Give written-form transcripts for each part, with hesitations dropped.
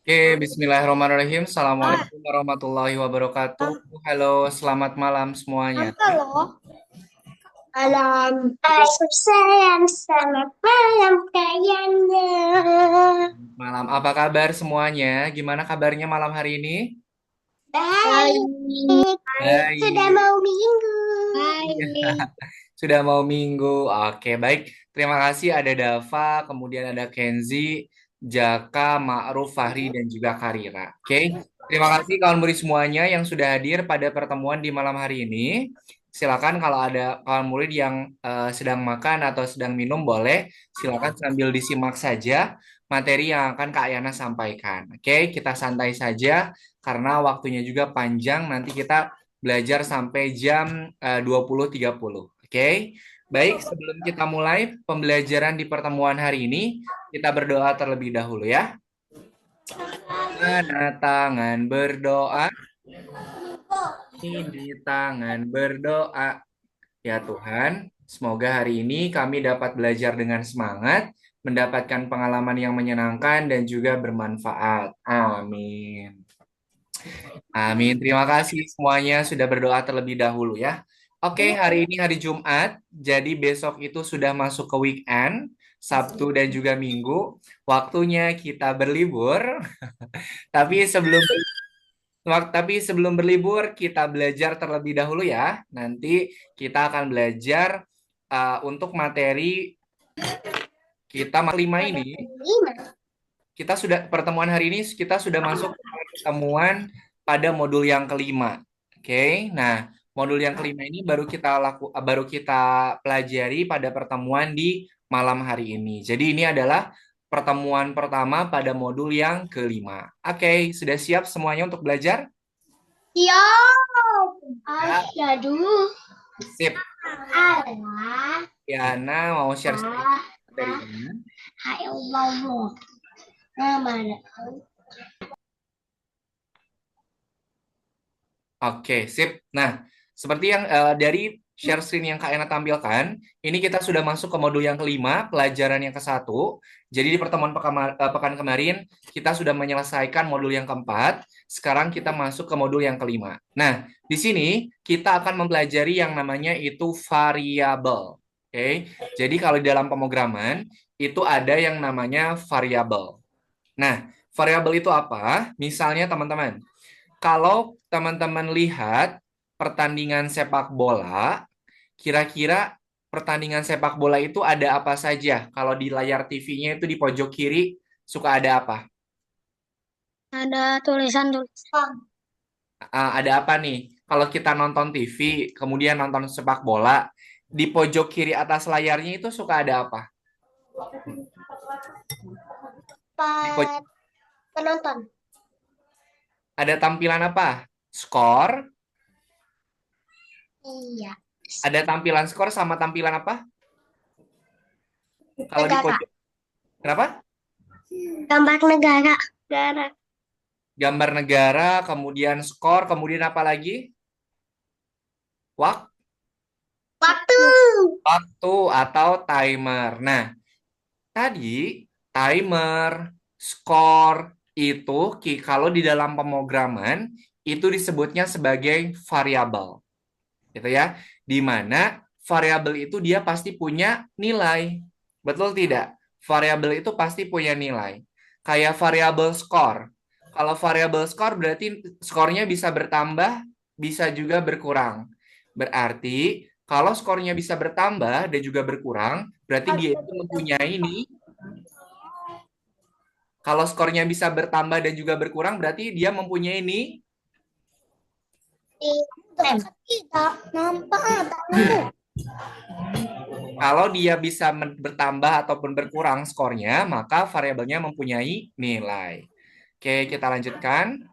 Oke, Bismillahirrahmanirrahim. Assalamualaikum warahmatullahi wabarakatuh. Halo, selamat malam semuanya. Halo. Malam. Aku sayang selamat malam kayaknya. Malam, apa kabar semuanya? Gimana kabarnya malam hari ini? Baik. Baik. Sudah Baik. mau minggu. Iya, Baik. sudah mau minggu. Oke, baik. Terima kasih ada Dava, kemudian ada Kenzi, Jaka, Ma'ruf, Fahri, dan juga Karira. Oke, terima kasih kawan murid semuanya yang sudah hadir pada pertemuan di malam hari ini. Silakan kalau ada kawan murid yang sedang makan atau sedang minum, boleh silakan sambil disimak saja materi yang akan Kak Yana sampaikan. Oke, kita santai saja karena waktunya juga panjang. Nanti kita belajar sampai jam 20.30. Oke, baik. Sebelum kita mulai pembelajaran di pertemuan hari ini, kita berdoa terlebih dahulu ya. Mana tangan berdoa, ini tangan berdoa. Ya Tuhan, semoga hari ini kami dapat belajar dengan semangat, mendapatkan pengalaman yang menyenangkan dan juga bermanfaat. Amin. Amin. Terima kasih semuanya sudah berdoa terlebih dahulu ya. Oke, hari ini hari Jumat, jadi besok itu sudah masuk ke weekend, Sabtu dan juga Minggu. Waktunya kita berlibur. Tapi sebelum tapi sebelum berlibur kita belajar terlebih dahulu ya. Nanti kita akan belajar untuk materi kita kelima ini. Kita sudah pertemuan hari ini kita sudah masuk ke pertemuan pada modul yang kelima. Oke. Nah, modul yang kelima ini baru kita pelajari pada pertemuan di malam hari ini. Jadi ini adalah pertemuan pertama pada modul yang kelima. Oke, sudah siap semuanya untuk belajar? Siap. Ya, Asyadu. sip. Allah. Yana mau share screen Ah. materinya. Hai Allah. Nama. Oke, sip. Nah, seperti yang dari share screen yang Kak Ena tampilkan, ini kita sudah masuk ke modul yang kelima, pelajaran yang ke-1. Jadi di pertemuan pekan kemarin, kita sudah menyelesaikan modul yang keempat. Sekarang kita masuk ke modul yang kelima. Nah, di sini kita akan mempelajari yang namanya itu variabel. Oke, jadi kalau di dalam pemrograman, itu ada yang namanya variabel. Nah, variabel itu apa? Misalnya teman-teman, kalau teman-teman lihat pertandingan sepak bola, kira-kira pertandingan sepak bola itu ada apa saja? Kalau di layar TV-nya itu di pojok kiri suka ada apa? Ada tulisan-tulisan. Ada apa nih? Kalau kita nonton TV, kemudian nonton sepak bola, di pojok kiri atas layarnya itu suka ada apa? Di pojok, Penonton. ada tampilan apa? Skor, Iya. ada tampilan skor sama tampilan apa? Kalau di Negara. pojok, kenapa? Gambar negara. Negara. Gambar negara, kemudian skor, kemudian apa lagi? Waktu Waktu. atau timer. Nah, tadi timer, skor itu kalau di dalam pemrograman itu disebutnya sebagai variabel, gitu ya. Di mana variabel itu dia pasti punya nilai. Betul tidak? Variabel itu pasti punya nilai. Kayak variabel skor. Kalau variabel skor berarti skornya bisa bertambah, bisa juga berkurang. Berarti kalau skornya bisa bertambah dan juga berkurang, berarti dia itu mempunyai ini. Kalau skornya bisa bertambah dan juga berkurang, berarti dia mempunyai ini. Tidak nampak tahu. Kalau dia bisa bertambah ataupun berkurang skornya, maka variabelnya mempunyai nilai. Oke, kita lanjutkan.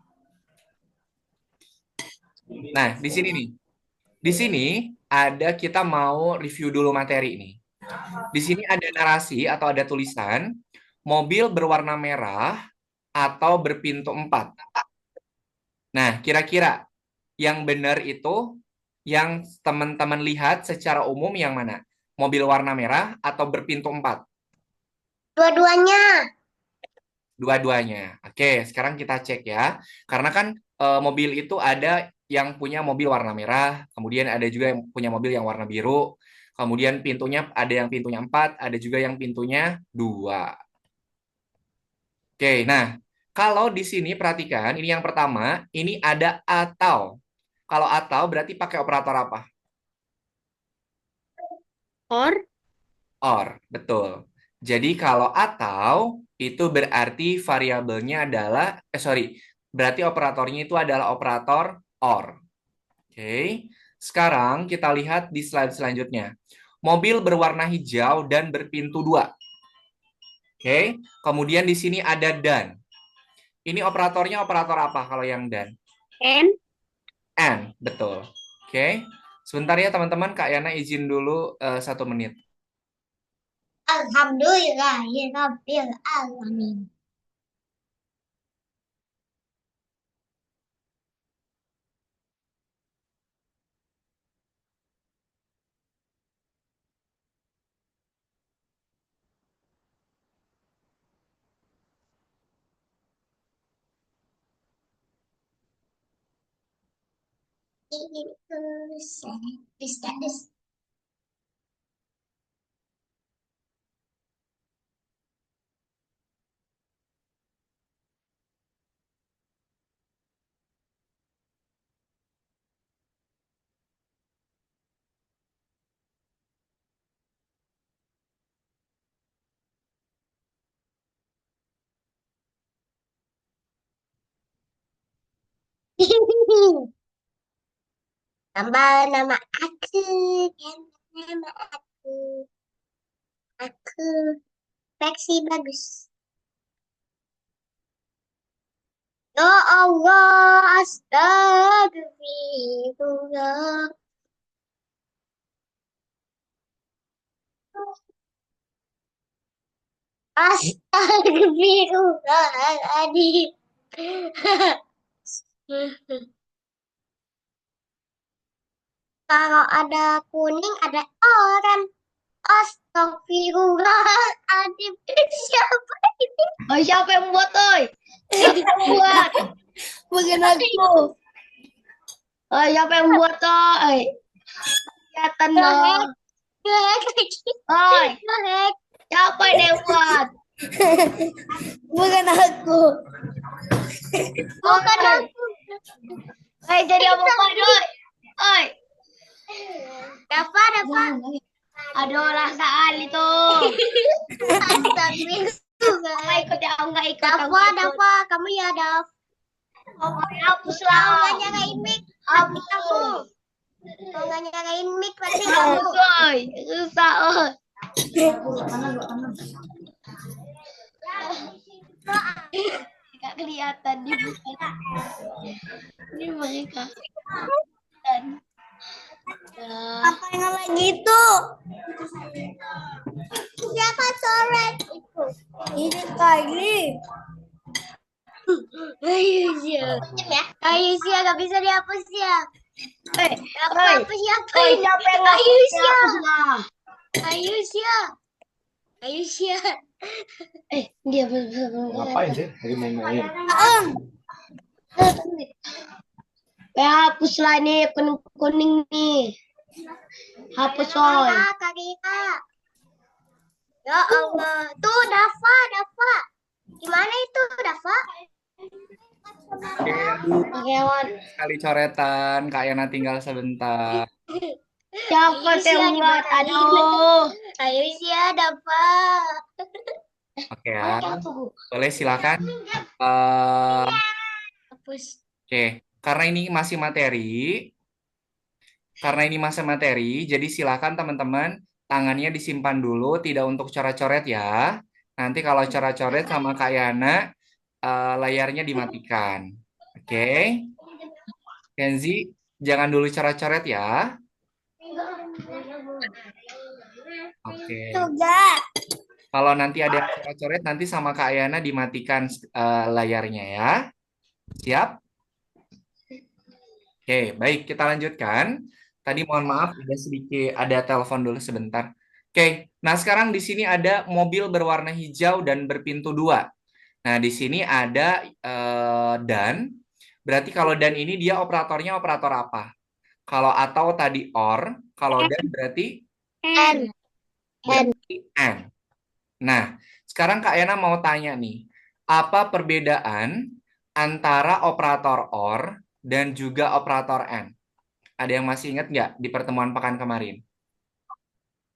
Nah, di sini nih. Di sini ada kita mau review dulu materi ini. Di sini ada narasi atau ada tulisan mobil berwarna merah atau berpintu 4. Nah, kira-kira yang benar itu yang teman-teman lihat secara umum yang mana? Mobil warna merah atau berpintu 4? Dua-duanya. Dua-duanya. Oke, sekarang kita cek ya. Karena kan mobil itu ada yang punya mobil warna merah, kemudian ada juga yang punya mobil yang warna biru, kemudian pintunya ada yang pintunya 4, ada juga yang pintunya 2. Oke, nah kalau di sini perhatikan, ini yang pertama, ini ada atau. Kalau atau berarti pakai operator apa? Or. Or, betul. Jadi kalau atau itu berarti variabelnya adalah, sorry, berarti operatornya itu adalah operator or. Oke, sekarang kita lihat di slide selanjutnya. Mobil berwarna hijau dan berpintu 2. Oke, kemudian di sini ada dan. Ini operatornya operator apa kalau yang dan? And. And, betul. Oke, sebentar ya teman-teman, Kak Yana izin dulu 1 menit. Alhamdulillah, ya Rabbil Alamin. Itu status. Tambah nama aku, tambah nama aku. Aku seksi bagus. Ya Allah, astagfirullah. Astagfirullahaladzim. Kalau ada kuning, ada orang. Astagfirullahaladzim. Siapa ini? Oh, siapa yang buat, oi? Siapa yang buat? Bukan aku. Oh, siapa yang buat, oi? Kelihatan dong. Oi, siapa yang buat? Bukan aku. Bukan aku. Oi, jadi apa, oi? Oi. Dapat, dapat. Ada orang saal itu. Astagfirullah. Ikut ya, enggak ikut. Dapat, kamu ya, Dav. Hapus lah. Nggak nyalain mic. Hapus aku. Kalau nggak nyalain mic, pasti kamu. Susah, oi. Nggak kelihatan di buka. Ini mereka. Apa yang lagi itu? Siapa coret itu? Ini kali. Ayusia nggak bisa dihapus ya. Hapus siapa? Siapa yang Ayusia? Ayusia. Ayusia. Dia Ngapain sih? Lagi main-main. Hapus lah nih kuning nih. Hapus coy. Ya Allah. Tuh Dafa. Gimana itu Dafa? Oke, sekali coretan, Kak Yana tinggal sebentar. Siapa yang buat? Aduh. Ayo sih Dafa. Oke ya, boleh silakan. Eh, Hapus. Oke, karena ini masih materi, jadi silakan teman-teman tangannya disimpan dulu, tidak untuk coret-coret ya. Nanti kalau coret-coret sama Kak Yana, layarnya dimatikan. Oke, Kenzi, jangan dulu coret-coret ya. Oke. Kalau nanti ada yang coret-coret, nanti sama Kak Yana dimatikan layarnya ya. Siap? Oke, baik, kita lanjutkan. Tadi mohon maaf, ada telepon dulu sebentar. Oke, nah sekarang di sini ada mobil berwarna hijau dan berpintu 2. Nah, di sini ada dan. Berarti kalau dan ini dia operatornya operator apa? Kalau atau tadi or, kalau dan berarti N. N. and. Nah, sekarang Kak Yana mau tanya nih, apa perbedaan antara operator or dan juga operator and? Ada yang masih ingat nggak di pertemuan pekan kemarin?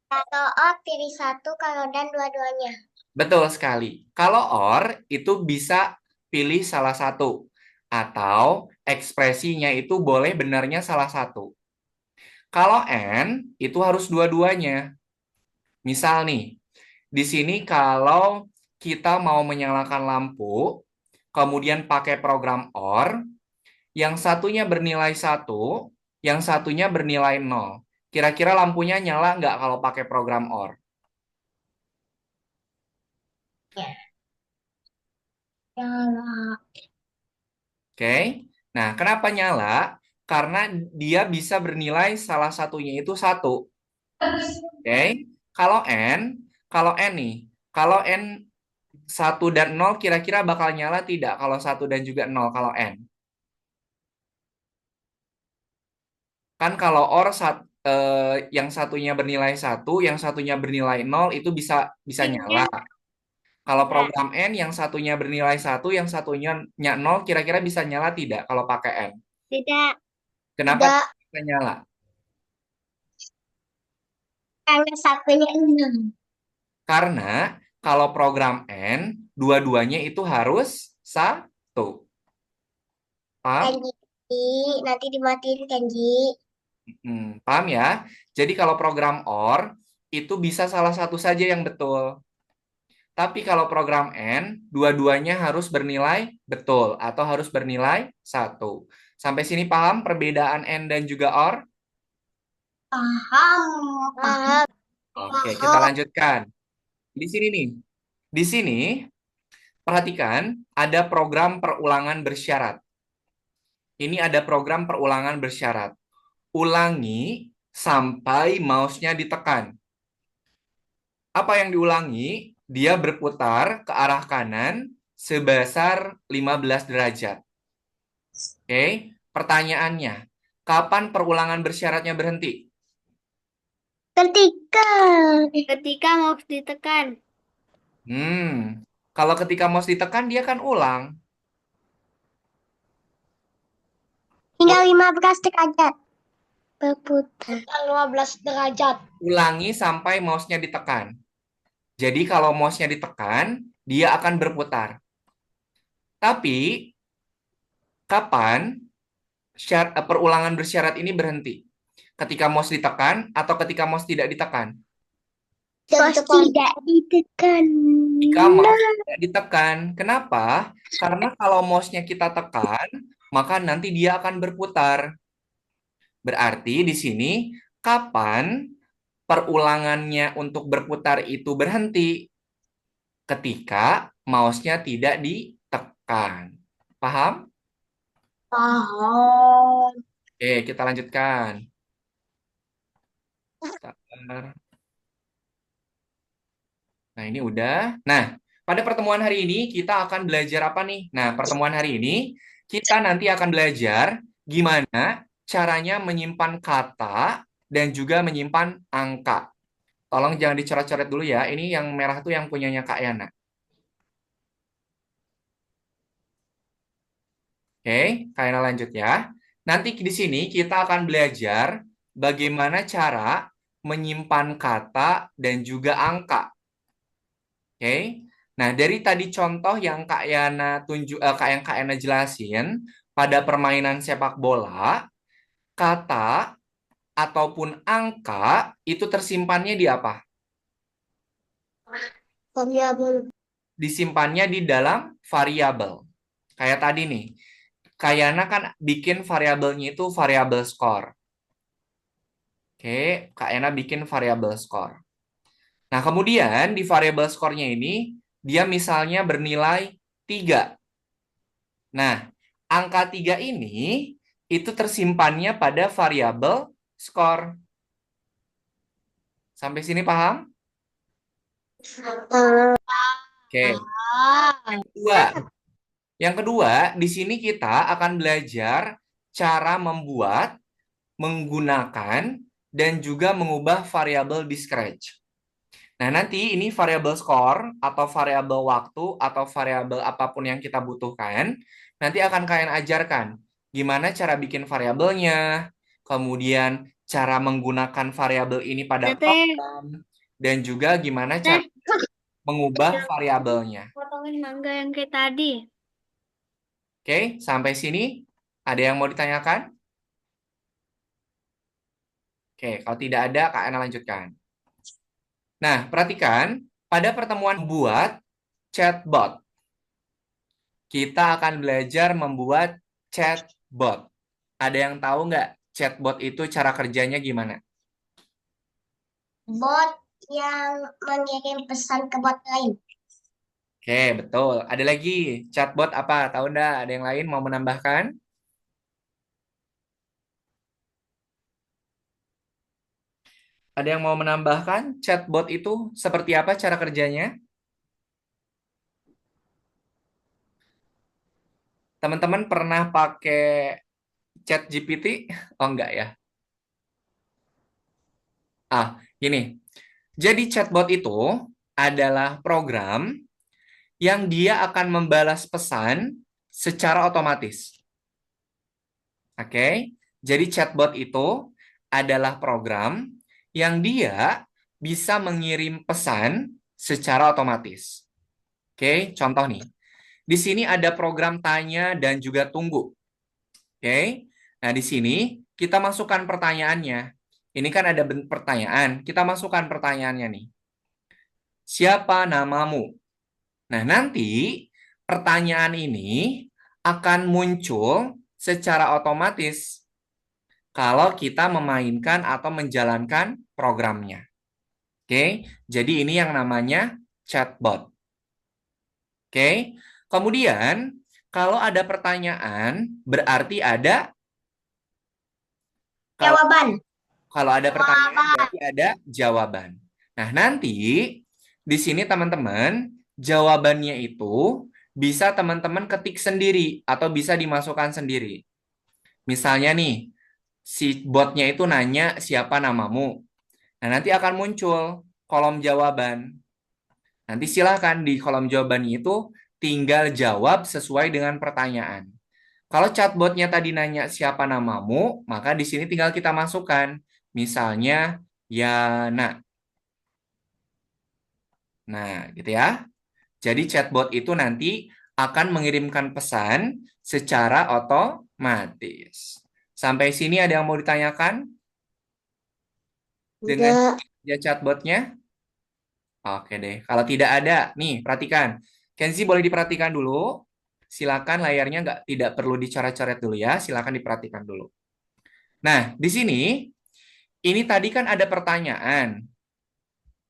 Kalau O pilih satu, kalau dan dua-duanya. Betul sekali. Kalau or itu bisa pilih salah satu atau ekspresinya itu boleh benarnya salah satu. Kalau and itu harus dua-duanya. Misal nih, di sini kalau kita mau menyalakan lampu, kemudian pakai program or, yang satunya bernilai satu, yang satunya bernilai nol. Kira-kira lampunya nyala nggak kalau pakai program or? Nyala. Oke. Nah, kenapa nyala? Karena dia bisa bernilai salah satunya itu satu. Oke. Kalau n, kalau n nih, kalau n satu dan nol kira-kira bakal nyala tidak kalau satu dan juga nol kalau n? Kan kalau or yang satunya bernilai satu, yang satunya bernilai nol itu bisa bisa nyala. Kalau program n yang satunya bernilai satu, yang satunya nol, kira-kira bisa nyala tidak kalau pakai n? Tidak. Kenapa Tidak. bisa nyala? Karena satunya enam. Karena kalau program N, dua-duanya itu harus satu. Paham? Kanji. Nanti dimatiin Kanji. Paham ya? Jadi kalau program OR, itu bisa salah satu saja yang betul. Tapi kalau program N, dua-duanya harus bernilai betul atau harus bernilai satu. Sampai sini paham perbedaan N dan juga OR? Paham. Paham. Oke, kita lanjutkan. Di sini nih. Di sini, perhatikan ada program perulangan bersyarat. Ini ada program perulangan bersyarat. Ulangi sampai mouse-nya ditekan. Apa yang diulangi? Dia berputar ke arah kanan sebesar 15 derajat. Oke, pertanyaannya, kapan perulangan bersyaratnya berhenti? Ketika. Ketika mau ditekan. Kalau ketika mouse ditekan, dia kan ulang. Tinggal 15 derajat. Berputar. 15 derajat. Ulangi sampai mouse-nya ditekan. Jadi kalau mouse-nya ditekan, dia akan berputar. Tapi, kapan perulangan bersyarat ini berhenti? Ketika mouse ditekan atau ketika mouse tidak ditekan? Mouse tidak ditekan. Jika mouse tidak ditekan. Kenapa? Karena kalau mouse-nya kita tekan, maka nanti dia akan berputar. Berarti di sini, kapan perulangannya untuk berputar itu berhenti? Ketika mouse-nya tidak ditekan. Paham? Paham. Oke, kita lanjutkan. Sabar. Nah, ini udah. Nah, pada pertemuan hari ini kita akan belajar apa nih? Nah, pertemuan hari ini kita nanti akan belajar gimana caranya menyimpan kata dan juga menyimpan angka. Tolong jangan dicoret-coret dulu ya. Ini yang merah tuh yang punyanya Kak Yana. Oke, Kak Yana lanjut ya. Nanti di sini kita akan belajar bagaimana cara menyimpan kata dan juga angka. Oke. Nah, dari tadi contoh yang Kak Yana jelasin pada permainan sepak bola, kata ataupun angka itu tersimpannya di apa? Variabel. Disimpannya di dalam variabel. Kayak tadi nih. Kak Yana kan bikin variabelnya itu variabel skor. Oke, Kak Yana bikin variabel skor. Nah, kemudian di variabel skornya ini, dia misalnya bernilai 3. Nah, angka 3 ini itu tersimpannya pada variabel skor. Sampai sini paham? Oke. kedua. Yang kedua, di sini kita akan belajar cara membuat, menggunakan, dan juga mengubah variabel di Scratch. Nah, nanti ini variabel skor atau variabel waktu atau variabel apapun yang kita butuhkan, nanti akan kalian ajarkan gimana cara bikin variabelnya, kemudian cara menggunakan variabel ini pada program, dan juga gimana cara mengubah variabelnya. Potongin mangga yang kayak tadi. Oke, sampai sini ada yang mau ditanyakan? Oke, kalau tidak ada, Kak Ena lanjutkan. Nah, perhatikan, pada pertemuan buat chatbot, kita akan belajar membuat chatbot. Ada yang tahu nggak chatbot itu cara kerjanya gimana? Bot yang mengirim pesan ke bot lain. Oke, betul. Ada lagi chatbot apa? Tahu nggak? Ada yang lain mau menambahkan? Ada yang mau menambahkan chatbot itu seperti apa cara kerjanya? Teman-teman pernah pakai chat GPT? Oh enggak ya. Gini. Jadi chatbot itu adalah program yang dia akan membalas pesan secara otomatis. Oke. Jadi chatbot itu adalah program yang dia bisa mengirim pesan secara otomatis. Oke, contoh nih. Di sini ada program tanya dan juga tunggu. Oke. Nah, di sini kita masukkan pertanyaannya. Ini kan ada pertanyaan. Kita masukkan pertanyaannya nih. Siapa namamu? Nah, nanti pertanyaan ini akan muncul secara otomatis kalau kita memainkan atau menjalankan programnya. Oke, jadi ini yang namanya chatbot. Oke, kemudian kalau ada pertanyaan berarti ada Jawaban. Kalau ada pertanyaan berarti ada jawaban. Nah, nanti di sini teman-teman jawabannya itu bisa teman-teman ketik sendiri atau bisa dimasukkan sendiri. Misalnya nih, si botnya itu nanya siapa namamu. Nah, nanti akan muncul kolom jawaban. Nanti silahkan di kolom jawaban itu tinggal jawab sesuai dengan pertanyaan. Kalau chatbotnya tadi nanya siapa namamu, maka di sini tinggal kita masukkan. Misalnya, Yana. Nah, gitu ya. Jadi chatbot itu nanti akan mengirimkan pesan secara otomatis. Sampai sini ada yang mau ditanyakan dengan ya chatbotnya? Oke deh. Kalau tidak ada, nih perhatikan. Kenzi boleh diperhatikan dulu. Silakan layarnya tidak perlu dicoret-coret dulu ya. Silakan diperhatikan dulu. Nah, di sini ini tadi kan ada pertanyaan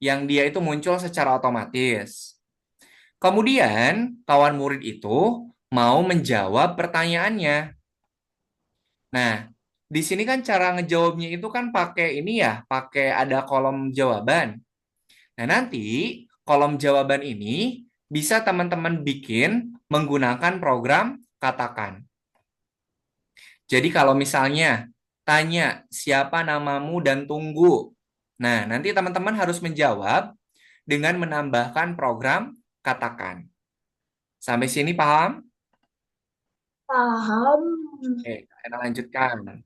yang dia itu muncul secara otomatis. Kemudian kawan murid itu mau menjawab pertanyaannya. Nah, di sini kan cara ngejawabnya itu kan pakai ini ya, pakai ada kolom jawaban. Nah, nanti kolom jawaban ini bisa teman-teman bikin menggunakan program Katakan. Jadi kalau misalnya tanya siapa namamu dan tunggu. Nah, nanti teman-teman harus menjawab dengan menambahkan program Katakan. Sampai sini paham? Paham. Oke, kita lanjutkan.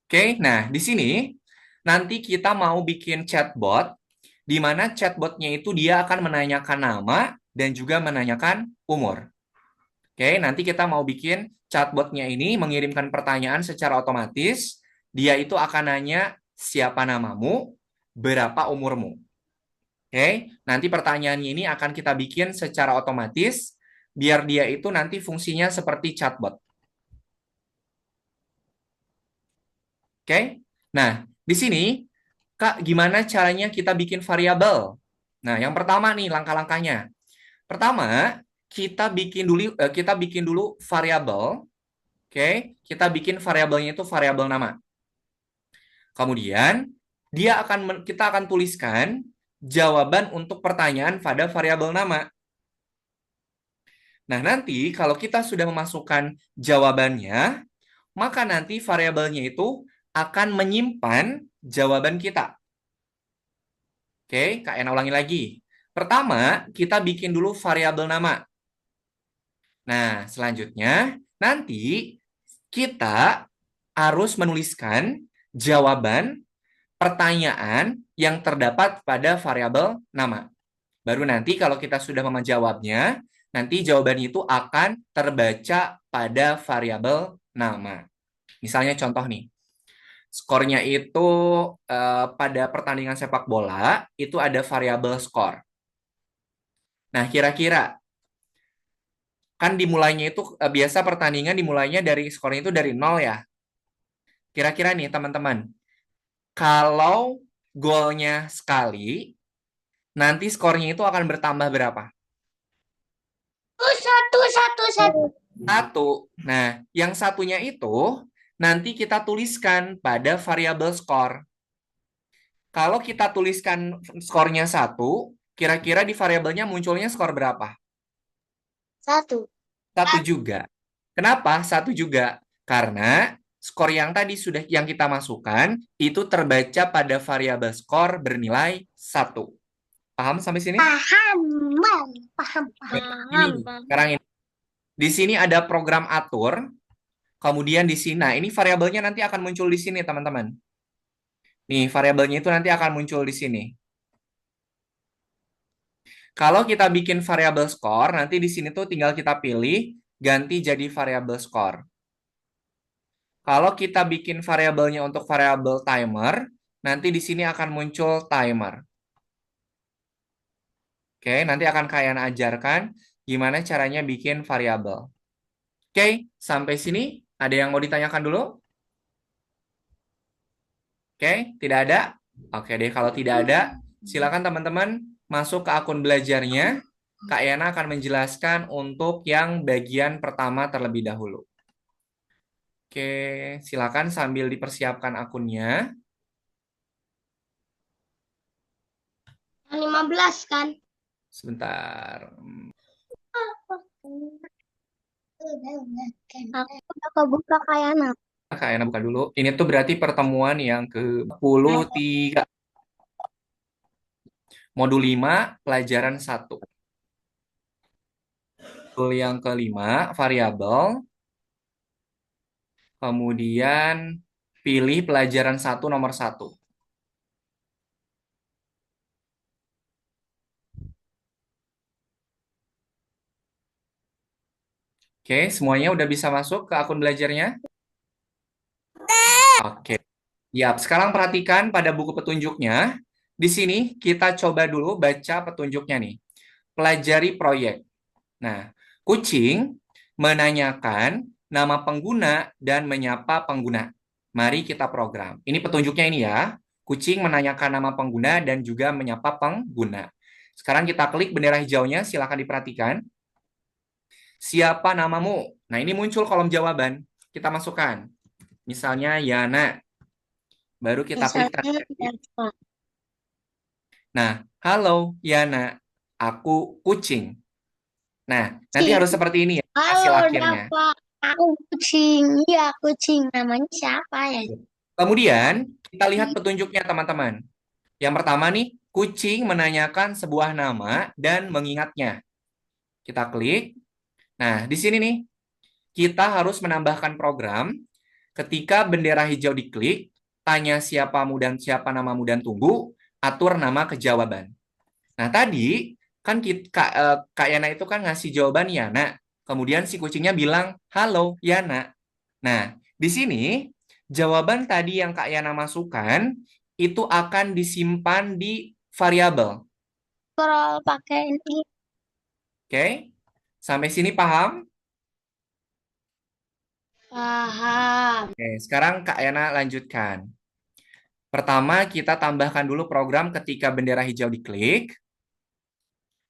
Oke, nah di sini nanti kita mau bikin chatbot, di mana chatbotnya itu dia akan menanyakan nama dan juga menanyakan umur. Oke, nanti kita mau bikin chatbotnya ini mengirimkan pertanyaan secara otomatis. Dia itu akan nanya siapa namamu, berapa umurmu. Oke, nanti pertanyaannya ini akan kita bikin secara otomatis biar dia itu nanti fungsinya seperti chatbot. Oke, nah di sini Kak, gimana caranya kita bikin variabel? Nah, yang pertama nih langkah-langkahnya. Pertama, kita bikin dulu variabel. Oke, kita bikin variabelnya itu variabel nama. Kemudian kita akan tuliskan jawaban untuk pertanyaan pada variabel nama. Nah, nanti kalau kita sudah memasukkan jawabannya, maka nanti variabelnya itu akan menyimpan jawaban kita. Oke, Kak Ena ulangi lagi. Pertama, kita bikin dulu variabel nama. Nah, selanjutnya nanti kita harus menuliskan jawaban pertanyaan yang terdapat pada variabel nama. Baru nanti kalau kita sudah menjawabnya, nanti jawaban itu akan terbaca pada variabel nama. Misalnya contoh nih, skornya itu pada pertandingan sepak bola, itu ada variabel skor. Nah, kira-kira kan dimulainya itu biasa pertandingan dimulainya dari skornya itu dari 0 ya. Kira-kira nih teman-teman, kalau golnya sekali, nanti skornya itu akan bertambah berapa? Satu, satu, satu. Satu. Nah, yang satunya itu nanti kita tuliskan pada variabel skor. Kalau kita tuliskan skornya satu, kira-kira di variabelnya munculnya skor berapa? Satu. Satu juga. Kenapa? Satu juga. Karena skor yang tadi sudah yang kita masukkan itu terbaca pada variabel skor bernilai satu. Paham sampai sini? Paham, Bang. Paham, Ini, sekarang ini. Di sini ada program atur. Kemudian di sini, nah ini variabelnya nanti akan muncul di sini, teman-teman. Nih, variabelnya itu nanti akan muncul di sini. Kalau kita bikin variabel skor, nanti di sini tuh tinggal kita pilih, ganti jadi variabel skor. Kalau kita bikin variabelnya untuk variabel timer, nanti di sini akan muncul timer. Oke, nanti akan kalian ajarkan gimana caranya bikin variabel. Oke, sampai sini ada yang mau ditanyakan dulu? Oke, tidak ada? Oke deh, kalau tidak ada, silakan teman-teman masuk ke akun belajarnya. Kak Yana akan menjelaskan untuk yang bagian pertama terlebih dahulu. Oke, silakan sambil dipersiapkan akunnya. 15 kan? Sebentar. Aku udah kebuka kayak anak. Kak Yana buka dulu. Ini tuh berarti pertemuan yang ke-23. Modul 5, pelajaran 1. Modul yang kelima, variabel. Kemudian pilih pelajaran 1 nomor 1. Oke, semuanya udah bisa masuk ke akun belajarnya? Oke. Yap, sekarang perhatikan pada buku petunjuknya. Di sini kita coba dulu baca petunjuknya nih. Pelajari proyek. Nah, kucing menanyakan nama pengguna dan menyapa pengguna. Mari kita program. Ini petunjuknya ini ya. Kucing menanyakan nama pengguna dan juga menyapa pengguna. Sekarang kita klik bendera hijaunya, silakan diperhatikan. Siapa namamu? Nah, ini muncul kolom jawaban. Kita masukkan. Misalnya Yana. Baru kita klik translate. Nah, halo Yana, aku kucing. Nah, nanti harus seperti ini ya hasil Halo, akhirnya. Dava. Aku kucing. Iya, kucing. Namanya siapa ya? Kemudian, kita lihat petunjuknya teman-teman. Yang pertama nih, kucing menanyakan sebuah nama dan mengingatnya. Kita klik. Nah, di sini nih, kita harus menambahkan program. Ketika bendera hijau diklik, tanya siapamu dan siapa namamu dan tunggu, atur nama kejawaban. Nah, tadi kan Kak Yana itu kan ngasih jawaban Yana. Kemudian si kucingnya bilang, halo Yana. Nah, di sini jawaban tadi yang Kak Yana masukkan itu akan disimpan di variabel. Scroll pakai ini. Oke? Sampai sini paham? Paham. Oke, sekarang Kak Yana lanjutkan. Pertama, kita tambahkan dulu program ketika bendera hijau diklik.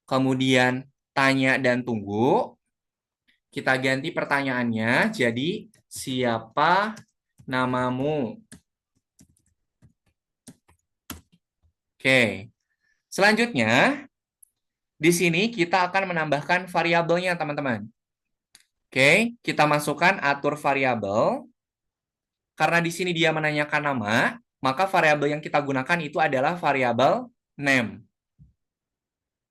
Kemudian tanya dan tunggu. Kita ganti pertanyaannya jadi siapa namamu? Oke. Selanjutnya Di sini kita akan menambahkan variabelnya, teman-teman. Oke, kita masukkan atur variabel. Karena di sini dia menanyakan nama, maka variabel yang kita gunakan itu adalah variabel name.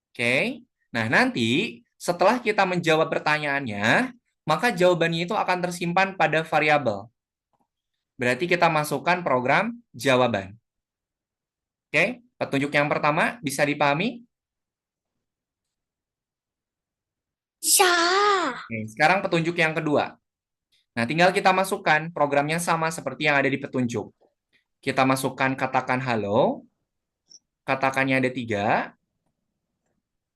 Oke, nah nanti setelah kita menjawab pertanyaannya, maka jawabannya itu akan tersimpan pada variabel. Berarti kita masukkan program jawaban. Oke, petunjuk yang pertama bisa dipahami? Bisa. Oke, sekarang petunjuk yang kedua. Nah, tinggal kita masukkan programnya sama seperti yang ada di petunjuk. Kita masukkan katakan halo, katakannya ada 3.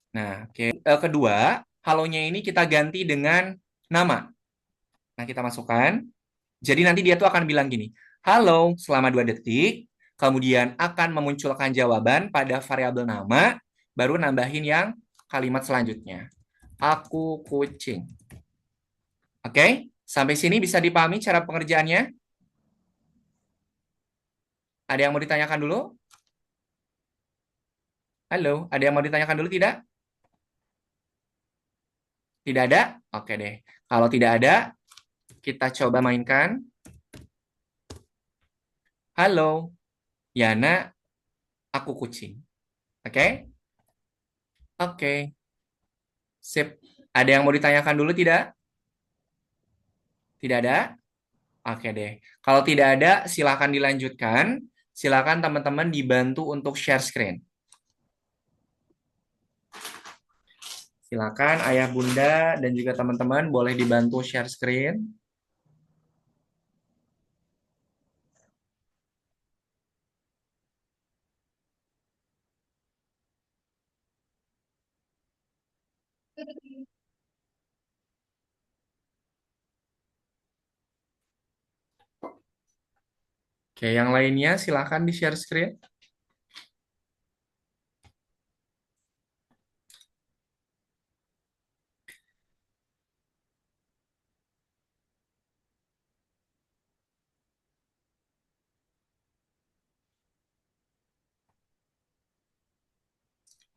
Nah, oke. Kedua, halonya ini kita ganti dengan nama. Nah, kita masukkan. Jadi nanti dia tuh akan bilang gini, halo selama 2 detik, kemudian akan memunculkan jawaban pada variabel nama, baru nambahin yang kalimat selanjutnya. Aku kucing. Oke, sampai sini bisa dipahami cara pengerjaannya? Ada yang mau ditanyakan dulu? Halo, ada yang mau ditanyakan dulu tidak? Tidak ada? Oke deh. Kalau tidak ada, kita coba mainkan. Halo, Yana, aku kucing. Oke? Oke. Sip. Ada yang mau ditanyakan dulu tidak? Tidak ada? Oke deh. Kalau tidak ada, silakan dilanjutkan. Silakan teman-teman dibantu untuk share screen. Silakan ayah bunda dan juga teman-teman boleh dibantu share screen. Oke, yang lainnya silakan di share screen.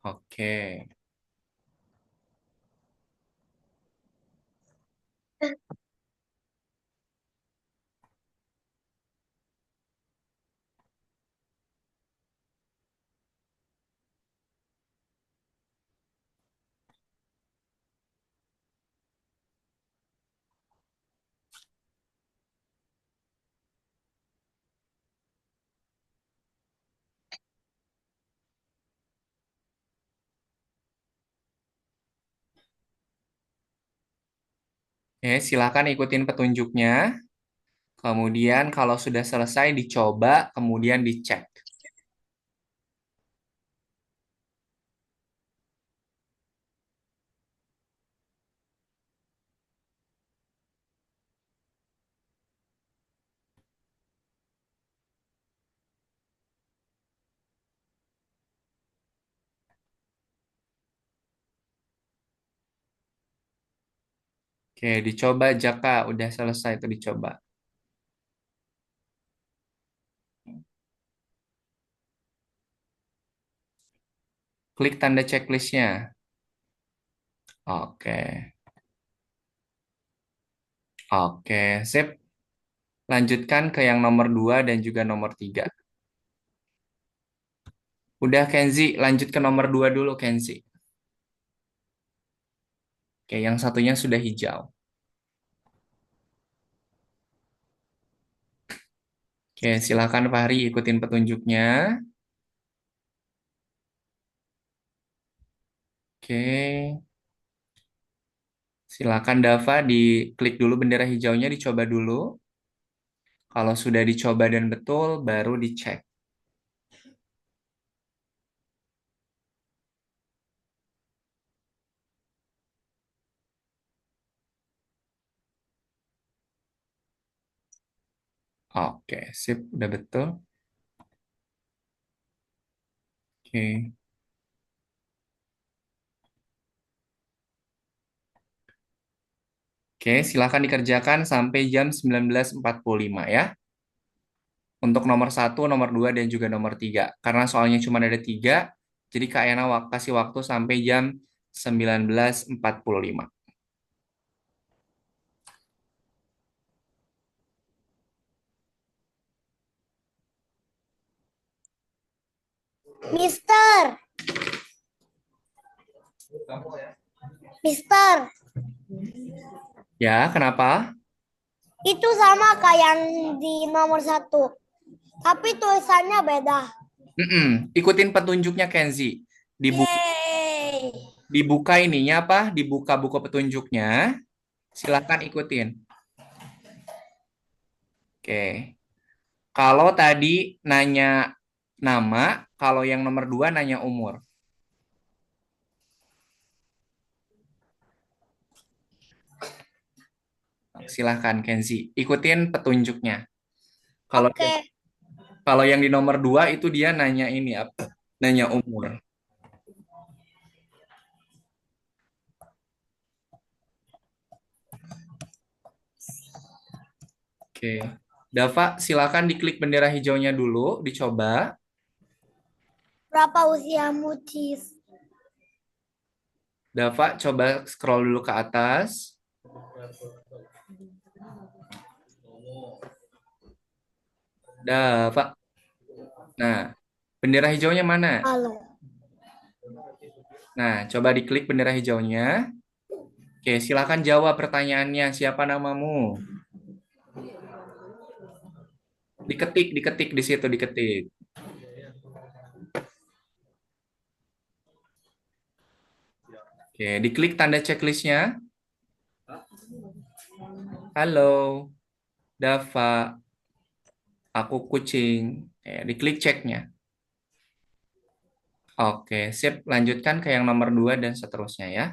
Oke. Silakan ikutin petunjuknya. Kemudian kalau sudah selesai dicoba, kemudian dicek. Oke, dicoba Jaka. Udah selesai itu dicoba. Klik tanda checklistnya. Oke. Oke, sip. Lanjutkan ke yang nomor 2 dan juga nomor 3. Udah Kenzi, lanjut ke nomor 2 dulu Kenzi. Oke, yang satunya sudah hijau. Oke, silakan Fahri ikutin petunjuknya. Oke. Silakan Dava diklik dulu bendera hijaunya, dicoba dulu. Kalau sudah dicoba dan betul, baru dicek. Oke, sip, udah betul. Oke. Oke, silakan dikerjakan sampai jam 19.45 ya. Untuk nomor 1, nomor 2, dan juga nomor 3. Karena soalnya cuma ada 3, Jadi Kak Ena kasih waktu sampai jam 19.45. Mister, Mister, Ya, kenapa? itu sama kayak yang di nomor 1. Tapi tulisannya beda. Ikutin petunjuknya Kenzi. Yeay. Dibuka ininya apa? Dibuka buku petunjuknya. Silakan ikutin. Oke. Kalau tadi nanya nama, kalau yang nomor 2 nanya umur. Silahkan Kenzi, ikutin petunjuknya. Kalau Oke. kalau yang di nomor 2 itu dia nanya ini apa? Nanya umur. Oke. Dava, silakan diklik bendera hijaunya dulu, dicoba. Berapa usiamu, Cis? Dava, coba scroll dulu ke atas. Dava. Nah, bendera hijaunya mana? Halo. Nah, coba diklik bendera hijaunya. Oke, silakan jawab pertanyaannya. Siapa namamu? Diketik di situ, diketik. Oke, diklik tanda checklistnya. Halo, Dava. Aku kucing. Diklik ceknya. Oke, sip. Lanjutkan ke yang nomor 2 dan seterusnya ya.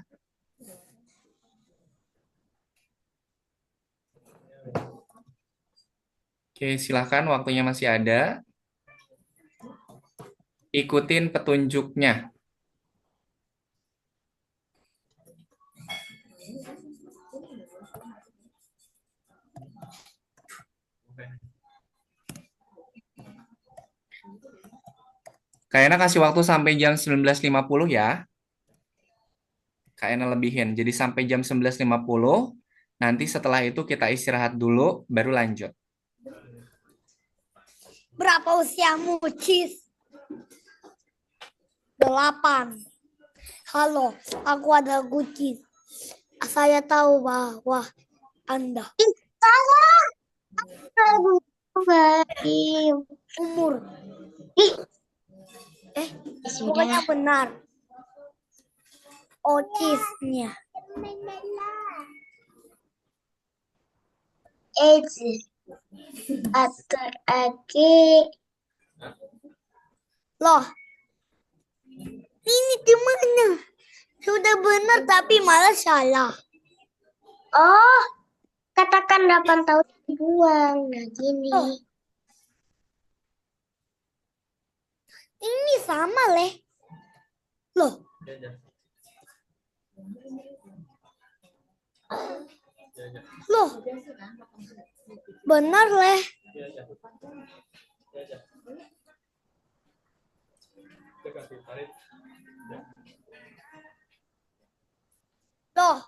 Oke, silakan. Waktunya masih ada. Ikutin petunjuknya. Kayaknya kasih waktu sampai jam 19.50 ya. Kayaknya lebihin. Jadi sampai jam 11.50. Nanti setelah itu kita istirahat dulu, baru lanjut. Berapa usiamu, Cis? 8. Halo, aku ada Guci. Saya tahu bahwa Anda. Salah. Umur. Pokoknya benar. Otisnya. Loh, ini di mana? Sudah benar tapi malah salah. Oh, katakan 8 tahun dibuang. Nah, gini. Oh. Ini sama, Leh. Loh. Loh. Benar, Leh. Loh.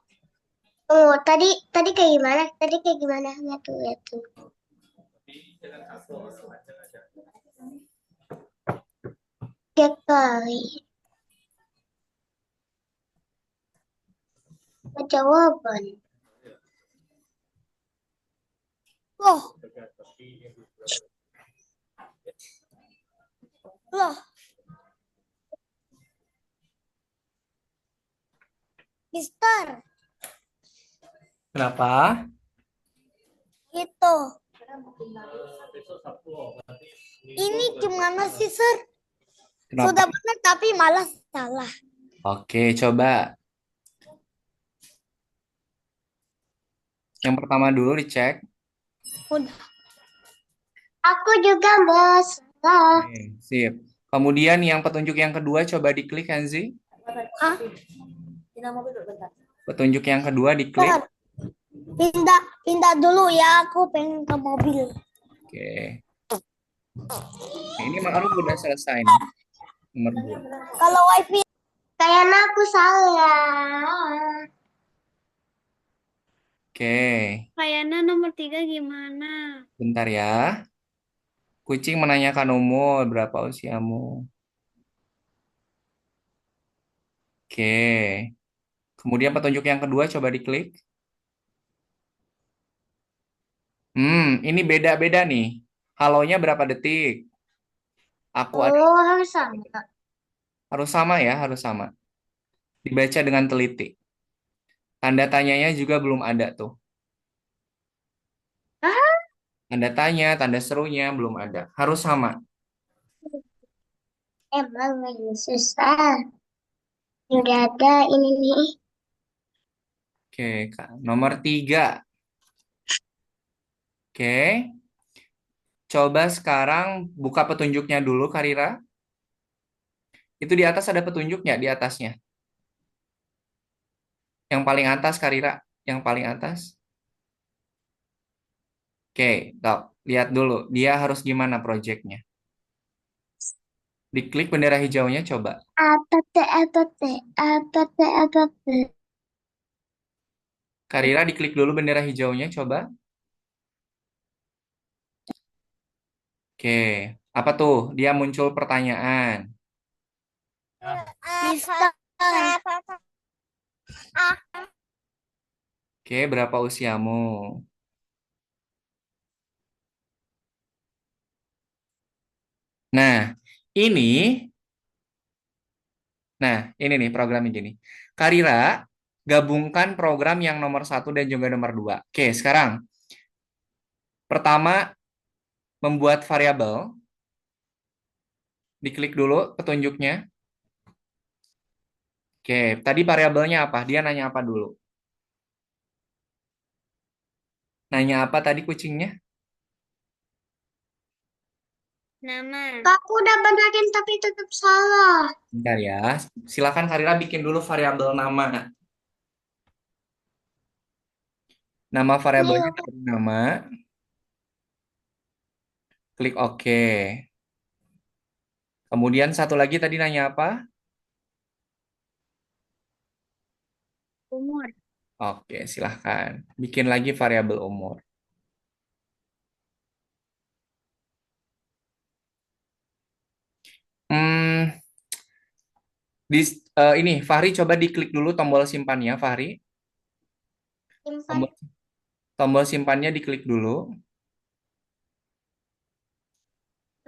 Oh, tadi kayak gimana? Tadi kayak gimana? Lihat tuh, lihat tuh. Tiap kali. Jawaban. Loh. Loh. Mister. Kenapa? Itu. Ini gimana sih, Sir? Kenapa? Sudah benar tapi malah salah. Oke, coba. Yang pertama dulu dicek. Udah. Aku juga masalah. Oke, sip. Kemudian yang petunjuk yang kedua coba diklik, Kenzi. Hah? Petunjuk yang kedua diklik. Pindah dulu ya, aku pengen ke mobil. Oke. Ini Ma'ruf udah selesai nih. Nomor 2. Kalau wifi kayaknya aku salah. Oke, Kayaknya nomor 3 gimana? bentar ya. Kucing menanyakan umur, berapa usiamu? Oke. Kemudian petunjuk yang kedua coba diklik. Ini beda-beda nih. Halonya berapa detik? Aku ada Oh, harus sama. harus sama ya, harus sama. Dibaca dengan teliti. Tanda tanyanya juga belum ada tuh. Ah, Tanda tanya, tanda serunya belum ada. Harus sama. emang ini susah. Udah ada ini nih. Oke, Kak. Nomor 3. Oke. Coba sekarang buka petunjuknya dulu, Karira. Itu di atas ada petunjuknya di atasnya. Yang paling atas, Karira. Yang paling atas. Oke, Dok. Lihat dulu. Dia harus gimana proyeknya. Diklik bendera hijaunya, coba. Apa teh, apa teh, apa teh, apa teh. Karira, diklik dulu bendera hijaunya, coba. Oke. Apa tuh? Dia muncul pertanyaan. Mister. Oke, berapa usiamu? Nah, ini, ini nih programnya gini. Karira, gabungkan program yang nomor 1 dan juga nomor 2. Oke, sekarang. Pertama, membuat variabel. Diklik dulu petunjuknya. Oke, tadi variabelnya apa? Dia nanya apa dulu? Nanya apa tadi kucingnya? Nama. Aku udah benerin tapi tetap salah. Bentar ya. Silakan Karira bikin dulu variabel nama. Nama variabelnya Nih, nama. Klik OK. Kemudian satu lagi tadi nanya apa? Umur. Oke, silahkan. Bikin lagi variabel umur. Hmm, di, ini, Fahri coba diklik dulu tombol simpannya, Fahri. simpan. Tombol, tombol simpannya diklik dulu.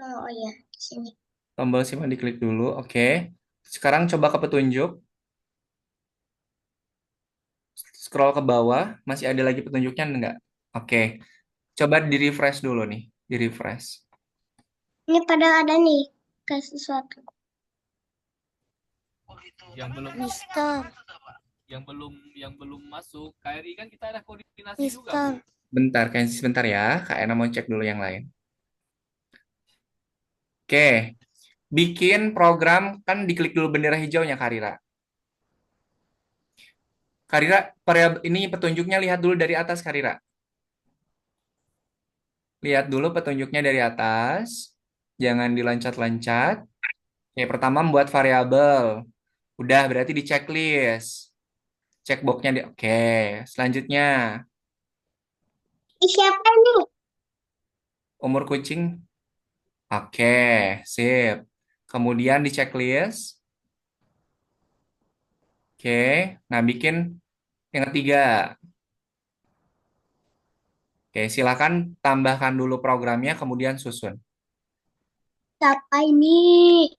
Oh iya, di sini. Tombol simpan diklik dulu. Oke. Sekarang coba ke petunjuk. Scroll ke bawah. Masih ada lagi petunjuknya enggak? Oke. Coba di-refresh dulu nih. Di-refresh. Ini pada ada nih ke sesuatu. yang belum Mister. yang belum masuk KRI kan kita ada koordinasi juga, Mister. Bu. Bentar, Kenzi, sebentar ya. Kak Ena mau cek dulu yang lain. Oke. Bikin program, kan diklik dulu bendera hijaunya, Karira. Karira, ini petunjuknya lihat dulu dari atas, Karira. Lihat dulu petunjuknya dari atas. Jangan diloncat-loncat. Oke, pertama membuat variabel. Udah, berarti di checklist. Checkboxnya di... Oke, selanjutnya. Ini siapa nih? Umur kucing. Oke, sip. Kemudian di checklist. Oke, nah bikin yang ketiga. Oke, silakan tambahkan dulu programnya, kemudian susun. Siapa ini?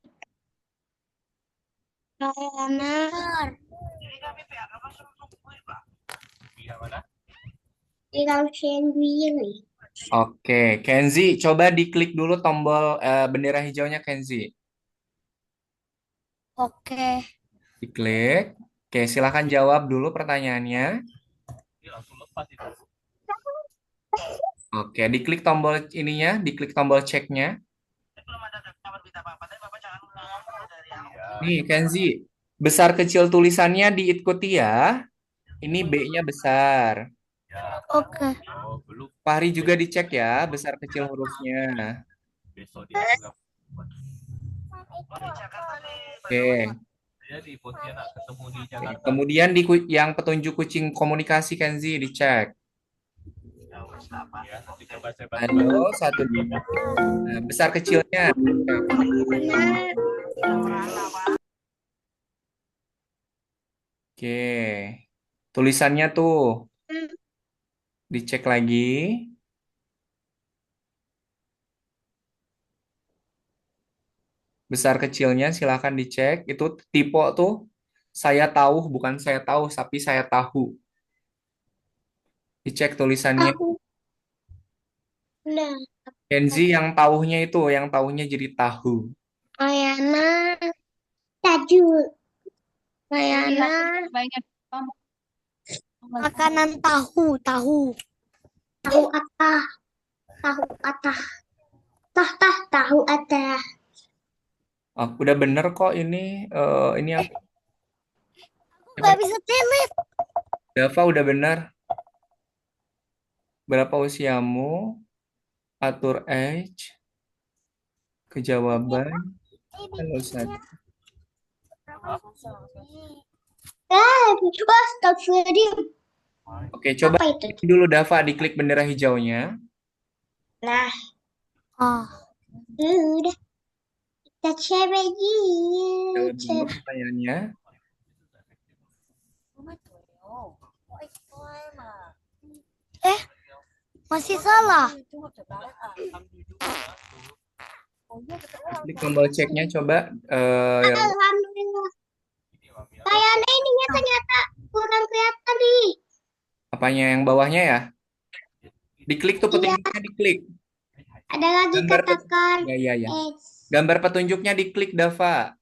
Karena Iya, mana? Irang sendiri. Oke, Kenzi, coba diklik dulu tombol bendera hijaunya, Kenzi. Oke. Diklik. Oke, silakan jawab dulu pertanyaannya. Ini langsung lepas itu. Oke, diklik tombol ininya, diklik tombol ceknya. Nih, Kenzi, besar kecil tulisannya diikuti ya. Ini B-nya besar. Ya. Oke. Oh, belum. Fahri juga dicek ya, besar kecil hurufnya. Besok dia juga buat. Oke. Saya di Pontianak, ketemu di Jakarta. Kemudian yang petunjuk kucing komunikasi Kenzi dicek. Ya, nanti coba saya bantu. Halo, satu dua. Nah, besar kecilnya. Oke. Tulisannya tuh dicek lagi. Besar kecilnya silahkan dicek. Itu tipe tuh saya tahu, bukan saya tahu, tapi saya tahu. Dicek tulisannya. Aku. Nah, Kenzi yang tahunya itu, yang tahunya jadi tahu. Ayana taju. Ayana makanan tahu, tahu. Tahu apa? Tahu apa? Tahu ada. Oh, udah bener kok ini apa? Gak bisa telet. Dava udah bener. Berapa usiamu? Atur age. Kejawaban. Halo, satu. Astagfirullahaladzim. Oke, coba Apa itu? dulu Dava diklik bendera hijaunya. Nah. Oh. Udah. Kita cewek Jawab dulu pertanyaannya. Masih salah. Klik tombol ceknya coba. Alhamdulillah. Kayaknya ininya ternyata kurang kelihatan nih. Apanya yang bawahnya ya? Diklik tuh petunjuknya diklik. Ada lagi katakan. Ya. Gambar petunjuknya diklik Dava.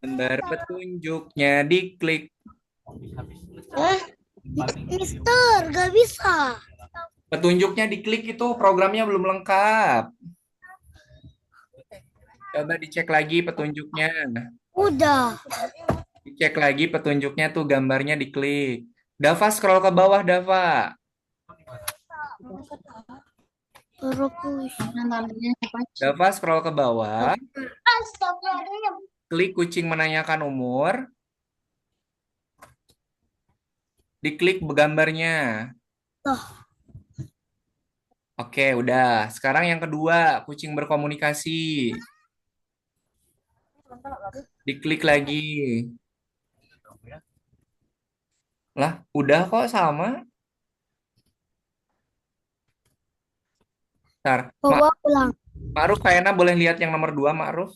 Gambar petunjuknya diklik. Mister, gak bisa. Petunjuknya diklik itu programnya belum lengkap. Coba dicek lagi petunjuknya. Udah. Dicek lagi petunjuknya tuh gambarnya diklik. Dava scroll ke bawah Dava. Dava scroll ke bawah. Astagfirullahaladzim. Klik kucing menanyakan umur. Diklik gambarnya. Oke, udah. Sekarang yang kedua, kucing berkomunikasi. Diklik lagi. Lah, udah kok sama. Bentar. Coba ulang. Ma'ruf kayaknya boleh lihat yang nomor 2, Ma'ruf.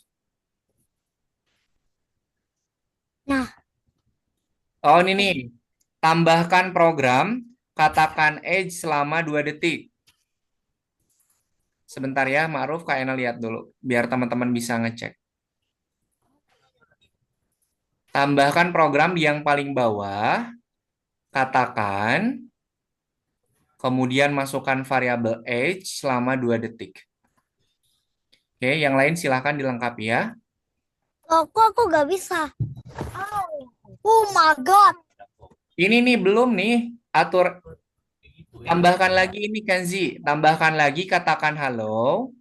Nah. Oh, ini nih. Tambahkan program, katakan age selama 2 detik. Sebentar ya, Ma'ruf kayaknya lihat dulu. Biar teman-teman bisa ngecek. Tambahkan program di yang paling bawah. Katakan. Kemudian masukkan variabel age selama 2 detik. Oke, yang lain silahkan dilengkapi ya. Loh, kok aku gak bisa? Oh my God. Ini nih, belum nih. Atur. Tambahkan lagi ini, Kenzi. Tambahkan lagi, katakan halo.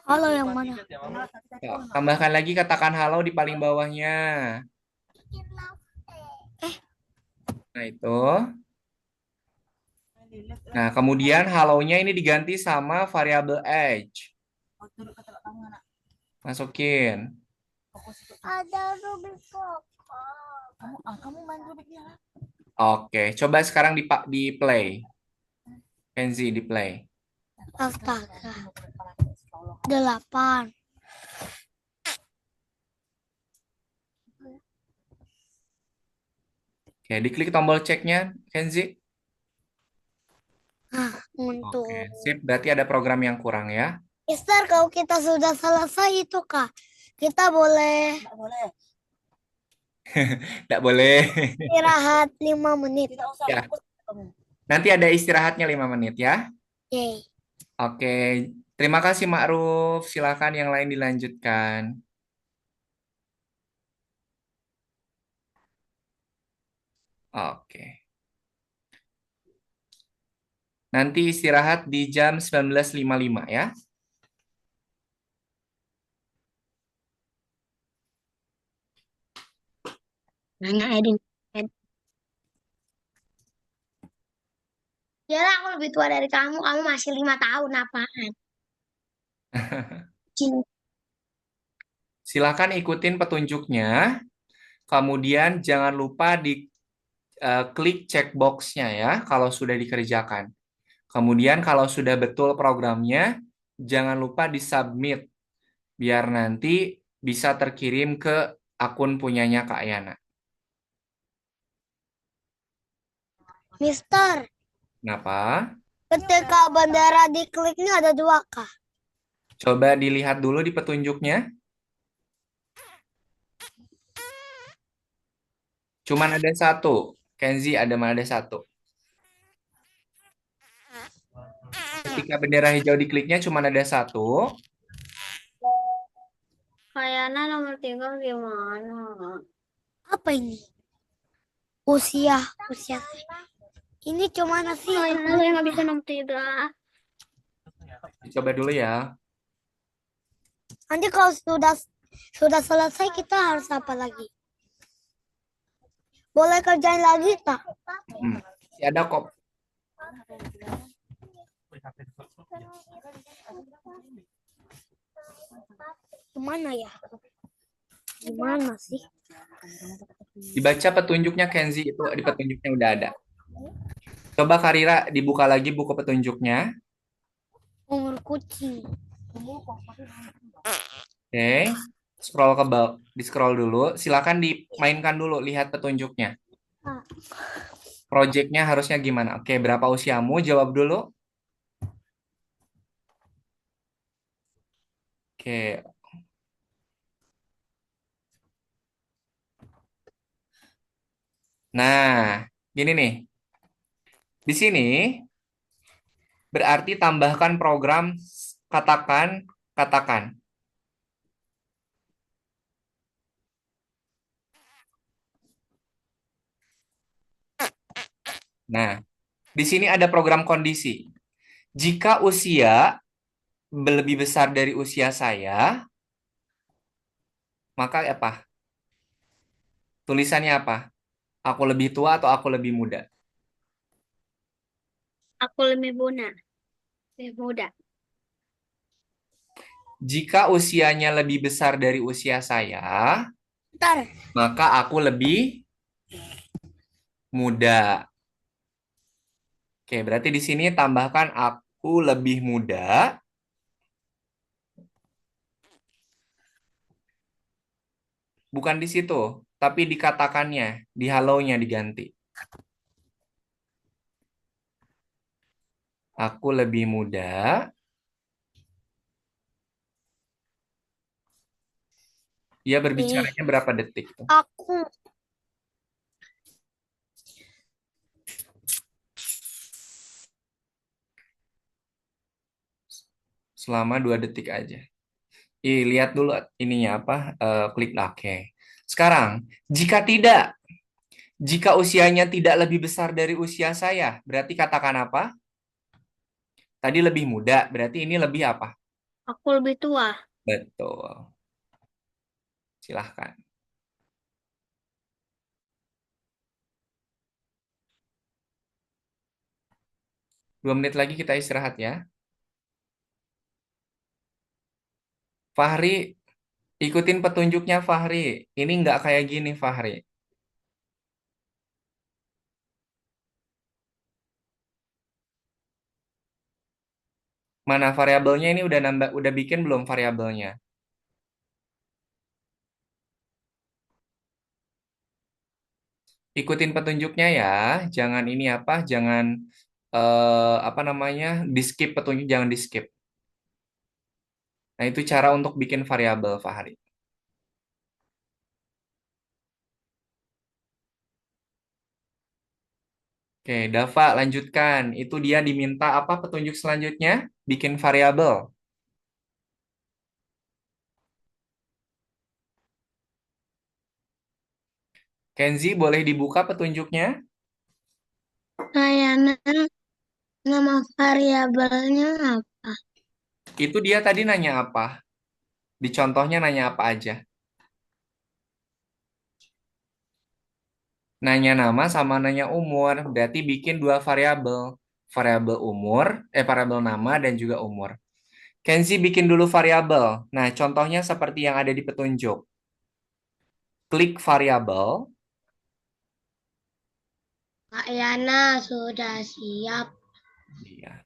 Halo yang mana? Tambahkan lagi, katakan halo di paling bawahnya. Nah, itu. Nah, kemudian halonya ini diganti sama variabel age. Masukin. Ada Rubik kok. Oke, coba sekarang di play. Kenzi, di play. Astaga. 8. Oke, diklik tombol ceknya, Kenzi. Untuk. Oke, sip. Berarti ada program yang kurang ya. Mister, kalau kita sudah selesai itu kak, kita boleh Tidak boleh. istirahat 5 menit. Ya. Nanti ada istirahatnya 5 menit ya. Yay. Oke, terima kasih Ma'ruf. Silakan yang lain dilanjutkan. Oke. Nanti istirahat di jam 19.55 ya. Nanya Edin. Ya lah, aku lebih tua dari kamu. Kamu masih 5 tahun apaan? Cing. Silakan ikutin petunjuknya. Kemudian jangan lupa di klik checkbox-nya ya kalau sudah dikerjakan. Kemudian kalau sudah betul programnya, jangan lupa di-submit biar nanti bisa terkirim ke akun punyanya Kak Yana. Mister, Kenapa? ketika bendera diklik ini ada 2 kah? Coba dilihat dulu di petunjuknya. Cuman ada satu. Kenzi, ada satu. Ketika bendera hijau dikliknya cuman ada satu. Kayana nomor 3 gimana? Apa ini? Usia. Ini cuma nasi. Kayana saya nggak bisa nomor 3. Coba dulu ya. Nanti kalau sudah selesai kita harus apa lagi? Boleh kerjain lagi tak? Masih ada kok. Gimana ya? Gimana sih? Dibaca petunjuknya Kenzi, itu di petunjuknya udah ada. Coba Karira dibuka lagi buku petunjuknya. Umur kucing. Oke. Scroll ke bawah, di scroll dulu. Silakan dimainkan dulu, lihat petunjuknya. Projectnya harusnya gimana? Oke, berapa usiamu? Jawab dulu. Oke. Nah, gini nih. Di sini berarti tambahkan program katakan. Nah, di sini ada program kondisi. Jika usia lebih besar dari usia saya, maka apa? Tulisannya apa? Aku lebih tua atau aku lebih muda? Aku lebih muda. Jika usianya lebih besar dari usia saya, Ntar. maka aku lebih muda. Oke, berarti di sini tambahkan aku lebih muda. Bukan di situ, tapi dikatakannya, di halonya diganti. Aku lebih muda. Dia berbicaranya berapa detik tuh? Aku. Selama 2 detik aja. Lihat dulu ininya apa? Klik oke. Sekarang, jika usianya tidak lebih besar dari usia saya, berarti katakan apa? Tadi lebih muda, berarti ini lebih apa? Aku lebih tua. Betul. Silahkan. 2 menit lagi kita istirahat ya. Fahri, ikutin petunjuknya Fahri. Ini nggak kayak gini Fahri. Mana variabelnya ini udah bikin belum variabelnya? Ikutin petunjuknya ya. Jangan ini apa? Jangan apa namanya? Di skip petunjuk, jangan di skip. Nah, itu cara untuk bikin variabel Fahri. Oke, Dava lanjutkan. Itu dia diminta apa petunjuk selanjutnya? Bikin variabel. Kenzi, boleh dibuka petunjuknya? Kayaknya nama variabelnya apa? Itu dia tadi nanya apa? Di contohnya nanya apa aja? Nanya nama sama nanya umur, berarti bikin dua variabel. Variabel umur, variabel nama dan juga umur. Kenzi bikin dulu variabel. Nah, contohnya seperti yang ada di petunjuk. Klik variabel. Kak Yana sudah siap. Iya.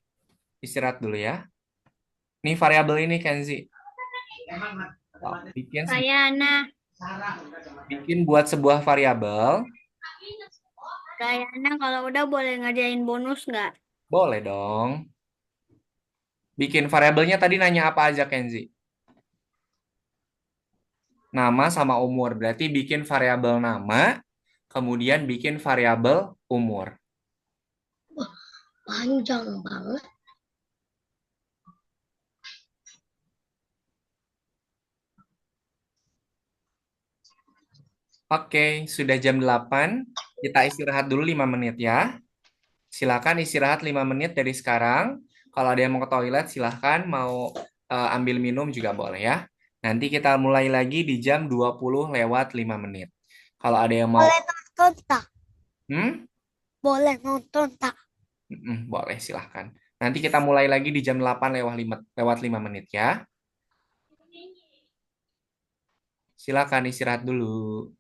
Istirahat dulu ya. Ini variabel ini, Kenzi. Oh, Dayana. bikin buat sebuah variabel. Dayana kalau udah boleh ngerjain bonus nggak? Boleh dong. Bikin variabelnya tadi nanya apa aja, Kenzi? Nama sama umur. Berarti bikin variabel nama, kemudian bikin variabel umur. Panjang banget. Oke, sudah jam 8. Kita istirahat dulu 5 menit ya. Silakan istirahat 5 menit dari sekarang. Kalau ada yang mau ke toilet, silahkan. Mau ambil minum juga boleh ya. Nanti kita mulai lagi di jam 20 lewat 5 menit. Kalau ada yang mau... Boleh nonton tak? Hmm? Boleh nonton tak? Boleh, silahkan. Nanti kita mulai lagi di jam 8 lewat 5 menit ya. Silakan istirahat dulu.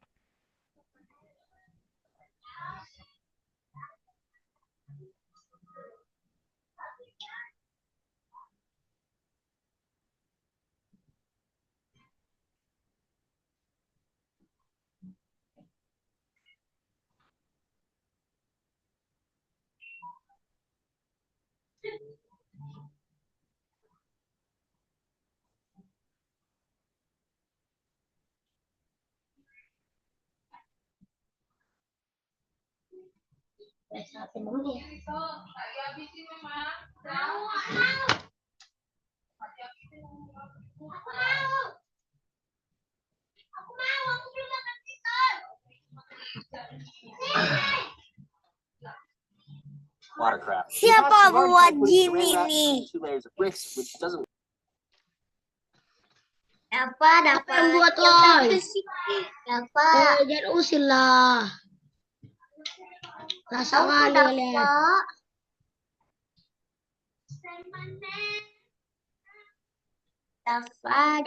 Watercraft. Siapa buat gym ini? Dapat. Buat lo. Dapat. Jangan usil lah. Rasa kali dapat. Dapat.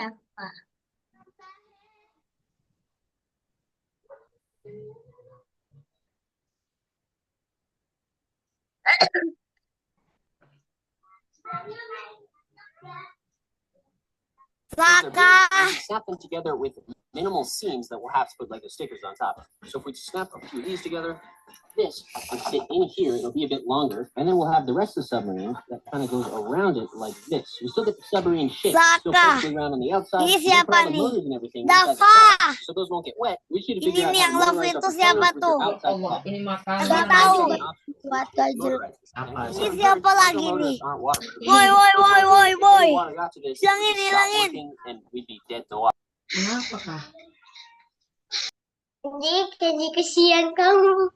Laka. Snap them together with minimal seams that we'll have to put like the stickers on top. So if we snap a few of these together, this will sit in here. It'll be a bit longer, and then we'll have the rest of the submarine that kind of goes around it like this. We still get the submarine shape. Still perfectly round on the outside. Ini siapa nih? Dava. Dava. So those won't get wet. We should Ini figure out nih yang how to love motorize itu our siapa propellers with tuh? their outside Allah, part. ini makanan. Nggak tahu. Buat gajul. Ini siapa lagi nih? Woi. Hilangin. Kenapa kah? Kenji kesian kamu.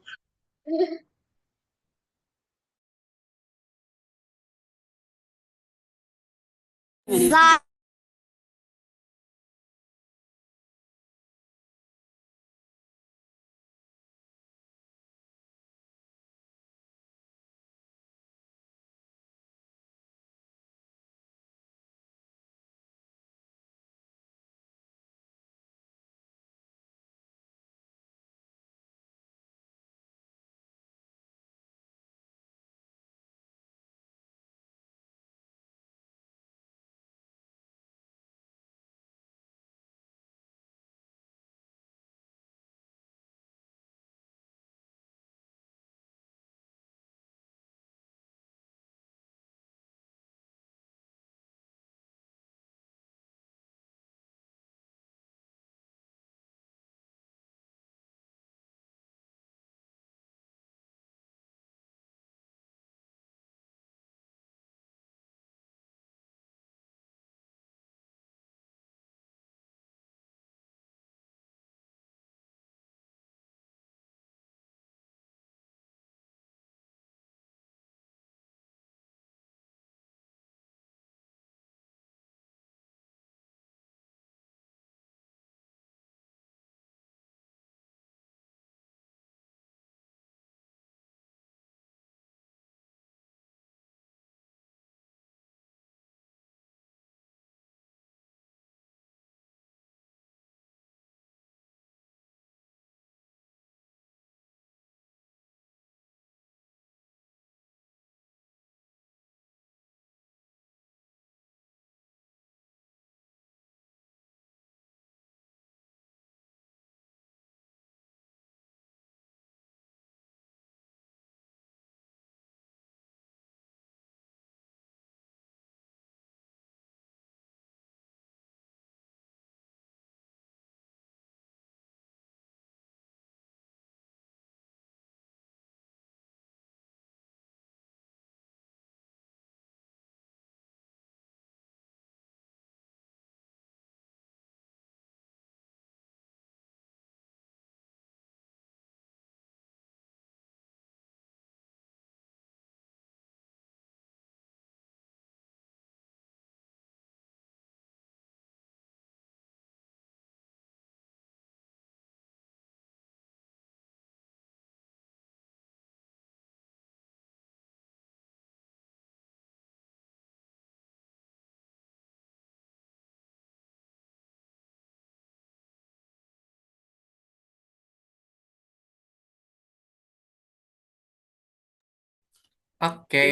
Oke,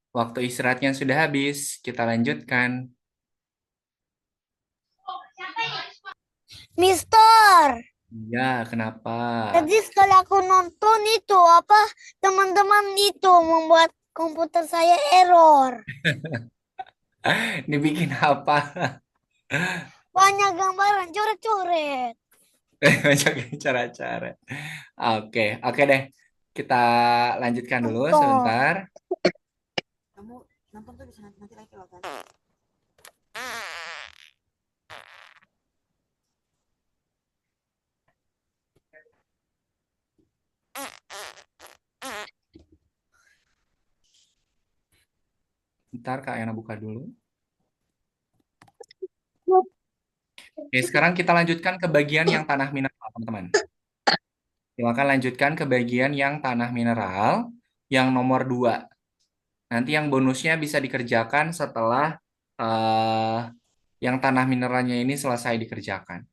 waktu istirahatnya sudah habis. Kita lanjutkan. Mister, Ya, kenapa? tadi sekali aku nonton itu apa teman-teman itu membuat komputer saya error. Dibikin apa? Banyak gambaran coret-coret. Banyak cara-cara. Oke, oke deh. Kita lanjutkan dulu Nonton. sebentar. Kamu nonton tuh bisa nanti lagi loh kan. Ntar Kak Yana buka dulu. Oke, sekarang kita lanjutkan ke bagian yang tanah mineral, teman-teman. Silakan lanjutkan ke bagian yang tanah mineral, yang nomor 2. Nanti yang bonusnya bisa dikerjakan setelah eh, yang tanah mineralnya ini selesai dikerjakan.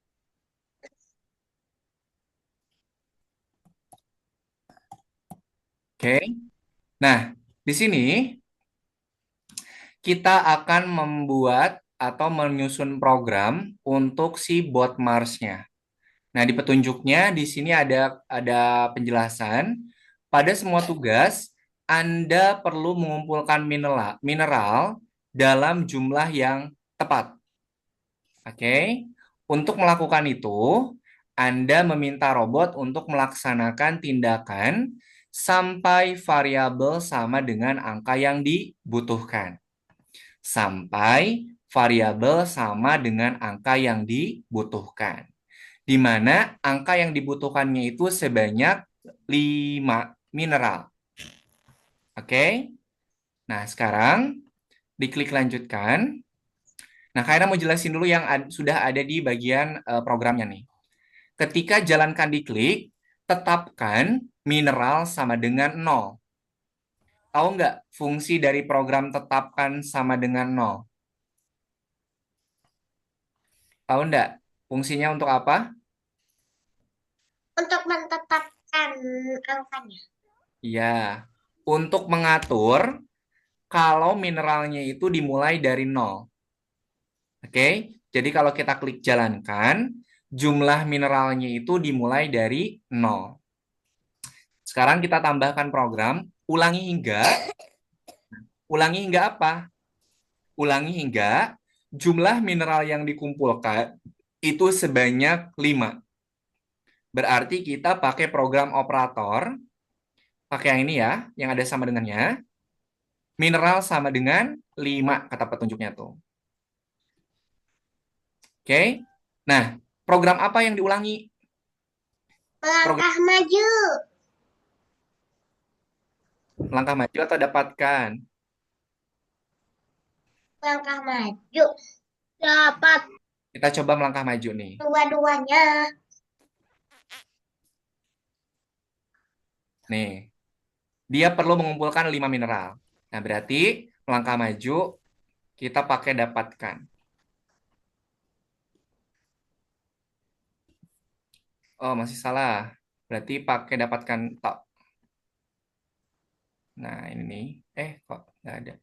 Oke. Nah, di sini kita akan membuat atau menyusun program untuk si bot Mars-nya. Nah, di petunjuknya di sini ada penjelasan. Pada semua tugas, Anda perlu mengumpulkan mineral dalam jumlah yang tepat. Oke. Untuk melakukan itu, Anda meminta robot untuk melaksanakan tindakan sampai variabel sama dengan angka yang dibutuhkan. Sampai variabel sama dengan angka yang dibutuhkan. Di mana angka yang dibutuhkannya itu sebanyak 5 mineral. Oke? Nah, sekarang diklik lanjutkan. Nah, kalian mau jelasin dulu yang sudah ada di bagian programnya nih. Ketika jalankan diklik, tetapkan mineral sama dengan 0. Tahu nggak fungsi dari program tetapkan sama dengan 0? Tahu nggak fungsinya untuk apa? Untuk menetapkan angkanya. Ya, untuk mengatur kalau mineralnya itu dimulai dari 0. Oke, jadi kalau kita klik jalankan, jumlah mineralnya itu dimulai dari 0. Sekarang kita tambahkan program, ulangi hingga apa? Ulangi hingga jumlah mineral yang dikumpulkan itu sebanyak 5. Berarti kita pakai program operator, pakai yang ini ya, yang ada sama dengannya. Mineral sama dengan 5, kata petunjuknya tuh. Oke. Nah, program apa yang diulangi? Melangkah maju. Langkah maju atau dapatkan? Melangkah maju. Dapat Kita coba melangkah maju nih. dua-duanya. Nih, dia perlu mengumpulkan 5 mineral. Nah, berarti melangkah maju kita pakai dapatkan. Oh, masih salah. Berarti pakai dapatkan tok. Nah, ini nih. Kok nggak ada?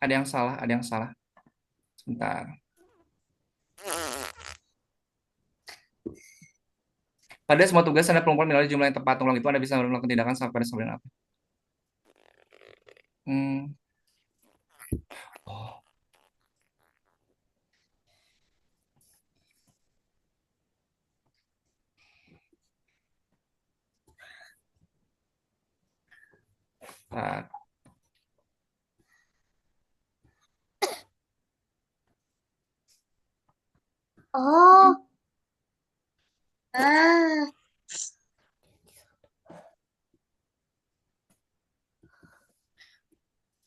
Ada yang salah, ada yang salah. Sebentar. Pada semua tugas Anda perlu mineral jumlah yang tepat. Ulang itu Anda bisa melakukan tindakan sampai pada sampai apa? Hmm. Oh, bentar. Oh. Ah.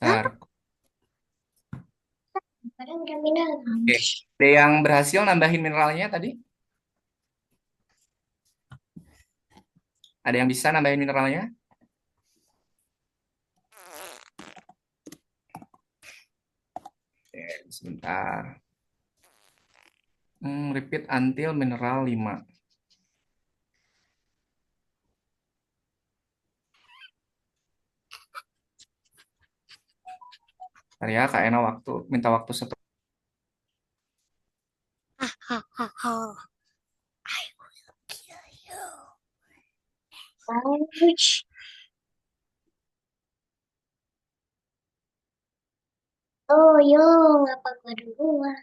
Bentar. Sekarang udah mineral. Oke. Ada yang berhasil nambahin mineralnya tadi? Ada yang bisa nambahin mineralnya? Oke, sebentar. Repeat until mineral 5. Bentar ya, Kak Ena minta waktu satu. Ouch. Oh, yo, apa gua duluan?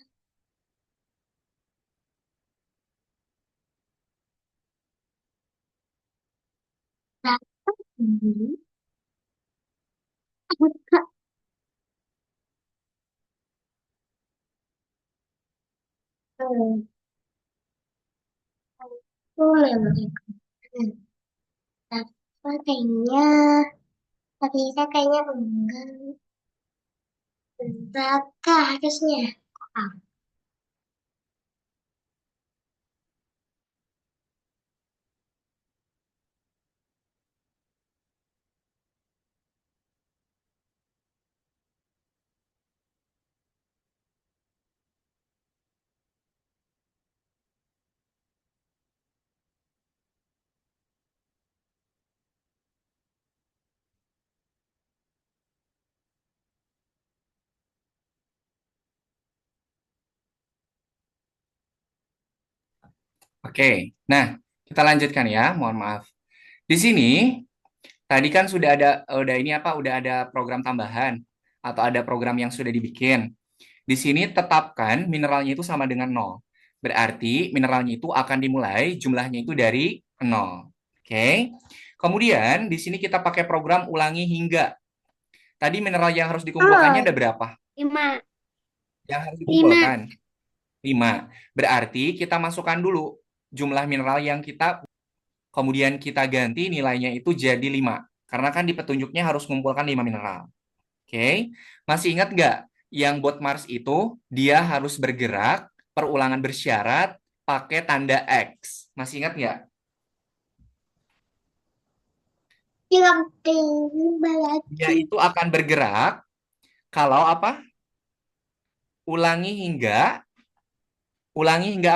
Nah, hmm. Hmm, boleh, boleh. Hmm, Apa kayaknya, tapi saya kayaknya enggak. Berapa harusnya? Ah, Oke, nah kita lanjutkan ya. Mohon maaf. Di sini tadi kan udah ini apa? Udah ada program tambahan atau ada program yang sudah dibikin. Di sini tetapkan mineralnya itu sama dengan nol. Berarti mineralnya itu akan dimulai jumlahnya itu dari nol. Oke. Kemudian di sini kita pakai program ulangi hingga. Tadi mineral yang harus dikumpulkannya ada berapa? 5. Yang harus 5. dikumpulkan 5. Berarti kita masukkan dulu jumlah mineral yang kita kemudian kita ganti nilainya itu jadi 5. Karena kan di petunjuknya harus mengumpulkan 5 mineral. Oke. Masih ingat nggak yang bot Mars itu dia harus bergerak perulangan bersyarat pakai tanda X. Masih ingat nggak? bilang terima Dia lagi. itu akan bergerak kalau apa? Ulangi hingga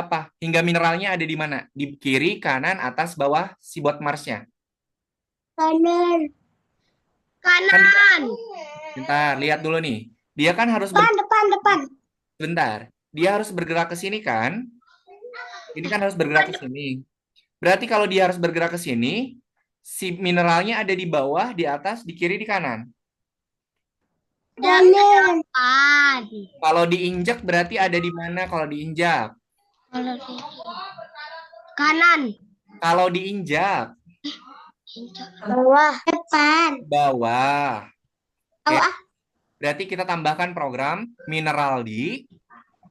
apa? Hingga mineralnya ada di mana? Di kiri, kanan, atas, bawah si bot Marsnya. Kanan. Kan Kanan. bentar, lihat dulu nih. Dia kan harus Depan, depan, depan. bentar. Dia harus bergerak ke sini kan? Ini kan harus bergerak ke sini. Berarti kalau dia harus bergerak ke sini, si mineralnya ada di bawah, di atas, di kiri, di kanan. Kanan. Kalau diinjak berarti ada di mana kalau diinjak? Kanan. Kalau diinjak, Bawah. Depan. bawah. Oke, Bawah. berarti kita tambahkan program mineral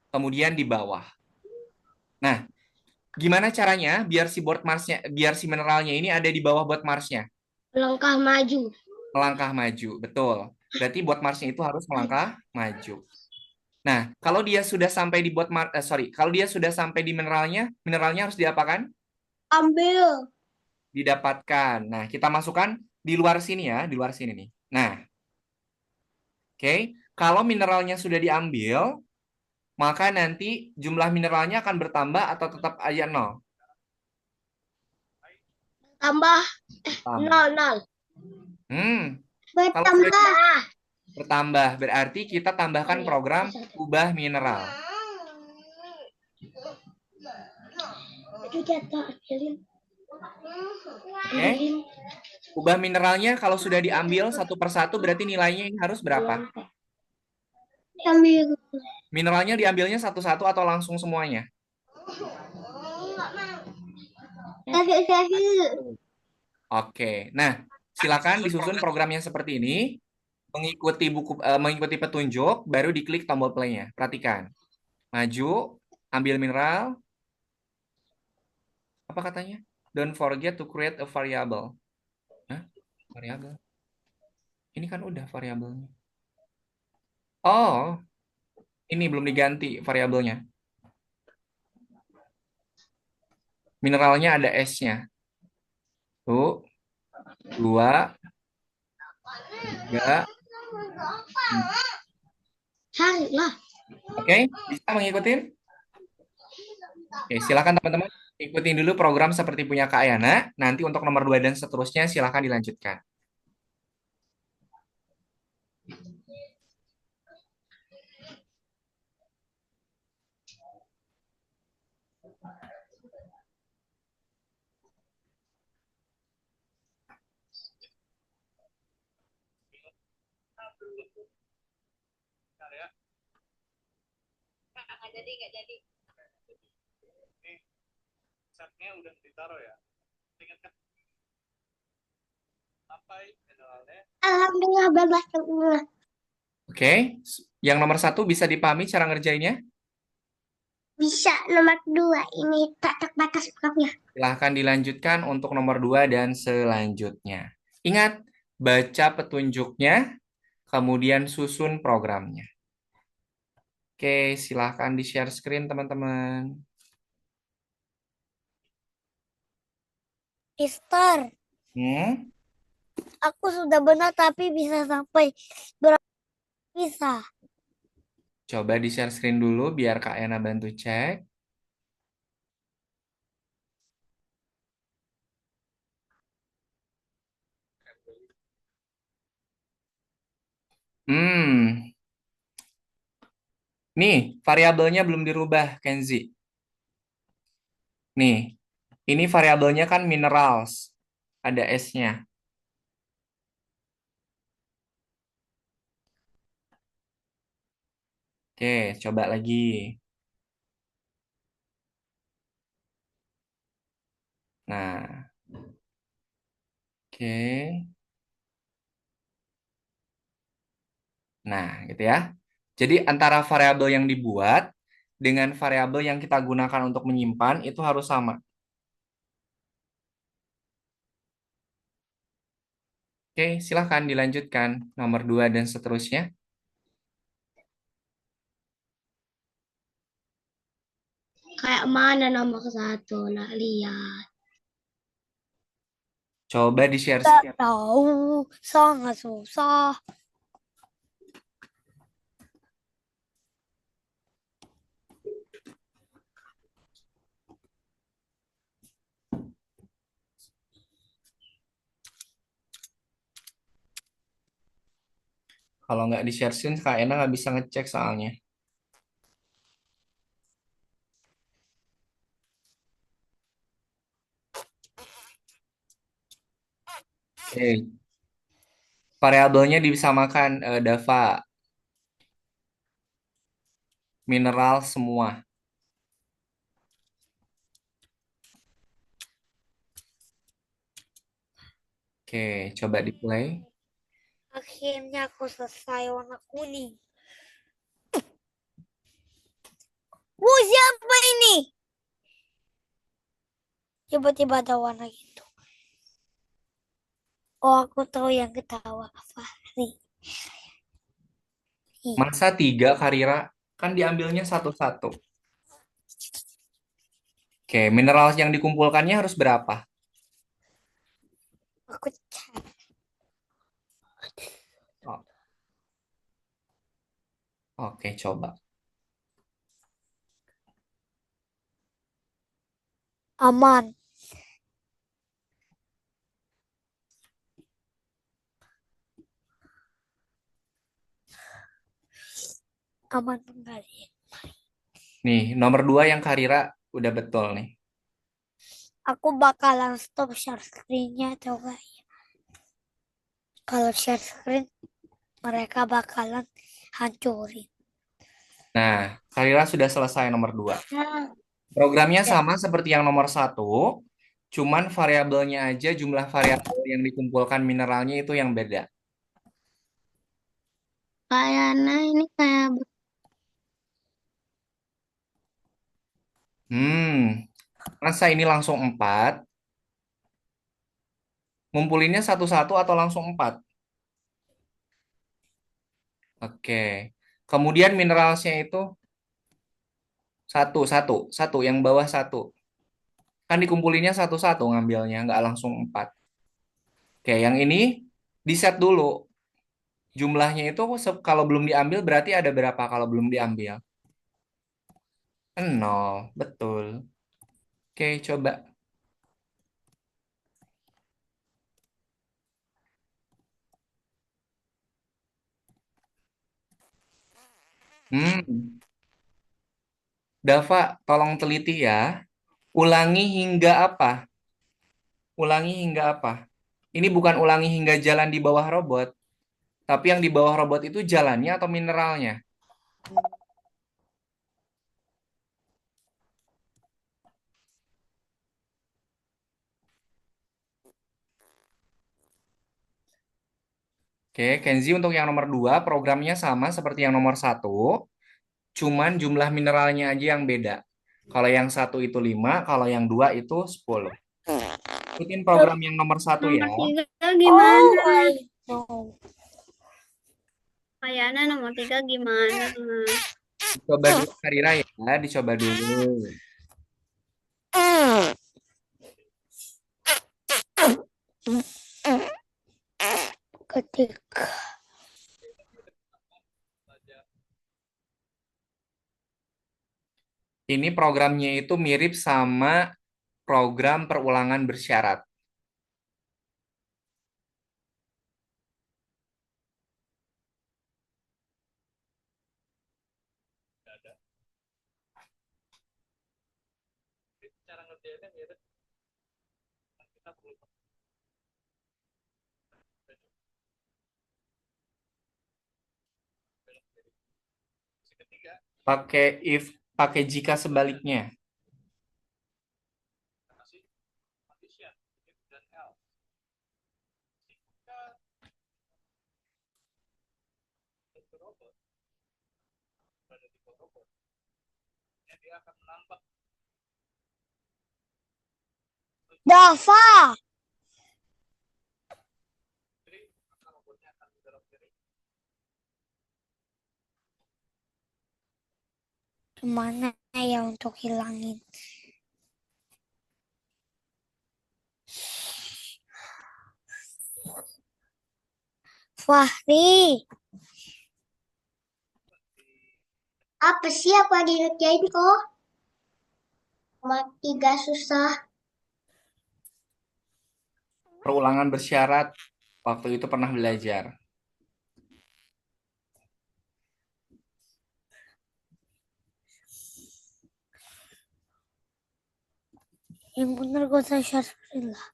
kemudian di bawah. Nah, gimana caranya biar si mineralnya ini ada di bawah bot Marsnya? Langkah maju. Melangkah maju, betul. Berarti bot Marsnya itu harus melangkah maju. Nah, kalau dia sudah sampai di kalau dia sudah sampai di mineralnya harus diapakan? Ambil. Didapatkan. Nah, kita masukkan di luar sini ya, di luar sini nih. Nah, oke. Kalau mineralnya sudah diambil, maka nanti jumlah mineralnya akan bertambah atau tetap aja nol? Tambah. Tambah. Nol. Kalau sudah Bertambah. bertambah, berarti kita tambahkan program ubah mineral. Itu jatuh. Oke. Ubah mineralnya kalau sudah diambil satu persatu berarti nilainya ini harus berapa? Ambil. Mineralnya diambilnya satu-satu atau langsung semuanya? Oke. Nah, silakan disusun programnya seperti ini. Mengikuti petunjuk, baru diklik tombol play-nya. Perhatikan. Maju, ambil mineral. Apa katanya? Don't forget to create a variable. Hah? Variable? Ini kan udah variabelnya. Oh, ini belum diganti variabelnya. Mineralnya ada S-nya. 1, 2, 3. Salah. Oke, bisa mengikuti? Oke, silakan teman-teman ikutin dulu program seperti punya Kak Ayana. Nanti untuk nomor 2 dan seterusnya silakan dilanjutkan. Ini setnya udah ditaruh ya. Ingat kan? Sampai mineralnya. Alhamdulillah, bablas semua. Oke, yang nomor 1 bisa dipahami cara ngerjainnya? Bisa nomor 2 ini tak terbatas programnya. Silahkan dilanjutkan untuk nomor 2 dan selanjutnya. Ingat, baca petunjuknya, kemudian susun programnya. Oke, silahkan di-share screen, teman-teman. Mister, Hmm? aku sudah benar tapi bisa sampai berapa bisa? Coba di-share screen dulu biar Kak Ena bantu cek. Hmm, nih variabelnya belum dirubah, Kenzi. Nih, ini variabelnya kan minerals. Ada S-nya. Oke, coba lagi. Nah, oke. Nah, gitu ya. Jadi antara variabel yang dibuat dengan variabel yang kita gunakan untuk menyimpan itu harus sama. Oke, silahkan dilanjutkan. Nomor 2 dan seterusnya. Kayak mana nomor 1? Nak lihat. Coba di-share Tidak screen. tahu, sangat susah. Kalau nggak di-share screen, Kak Ena nggak bisa ngecek soalnya. Oke, variabelnya disamakan, Dava. Mineral semua. Oke, coba di play. Akhirnya aku selesai warna kuning. Siapa ini? Tiba-tiba ada warna gitu. Oh, aku tahu yang ketawa. Fahri. Masa 3, Karira? Kan diambilnya satu-satu. Oke, mineral yang dikumpulkannya harus berapa? Aku cari. Oh, oke, coba. Aman. Aman kembali. Nih, nomor 2 yang Karira udah betul nih. Aku bakalan stop share screen-nya atau enggak ya? Kalau share screen, mereka bakalan hancurin. Nah, Karira sudah selesai nomor 2. Nah, Programnya Ya. sama seperti yang nomor 1, cuman variabelnya aja jumlah variabel yang dikumpulkan mineralnya itu yang beda. kayaknya ini kayak Masa ini langsung 4? Ngumpulinnya satu-satu atau langsung 4? Oke. Kemudian mineralnya itu satu, satu, satu, yang bawah satu. Kan dikumpulinnya satu-satu ngambilnya, nggak langsung 4. Oke, yang ini di set dulu. Jumlahnya itu kalau belum diambil berarti ada berapa kalau belum diambil? 0, betul. Oke, coba. Hmm, Dava, tolong teliti ya. Ulangi hingga apa? Ulangi hingga apa? Ini bukan ulangi hingga jalan di bawah robot, tapi yang di bawah robot itu jalannya atau mineralnya? Oke, Kenzi untuk yang nomor 2 programnya sama seperti yang nomor 1, cuman jumlah mineralnya aja yang beda. Kalau yang 1 itu 5, kalau yang 2 itu 10. Ikutin program yang nomor 1 ya. Nomor 3 gimana? Oh. Kayaknya nomor 3 gimana? Coba dulu Karira ya, dicoba dulu. Ketik. Ini programnya itu mirip sama program perulangan bersyarat. Cara ngerjainnya mirip. Kita perlu ketiga Pakai if, pakai jika sebaliknya. kasih condition if dan else. Jika itu robot berada di kode robot, dia akan menambah Dava. kiri, maka robotnya akan bergerak kiri. Gimana ya untuk hilangin? Fahri. Apa sih apa dikerjain kok? Nomor 3 susah. Perulangan bersyarat waktu itu pernah belajar. Yang benar gue share lah.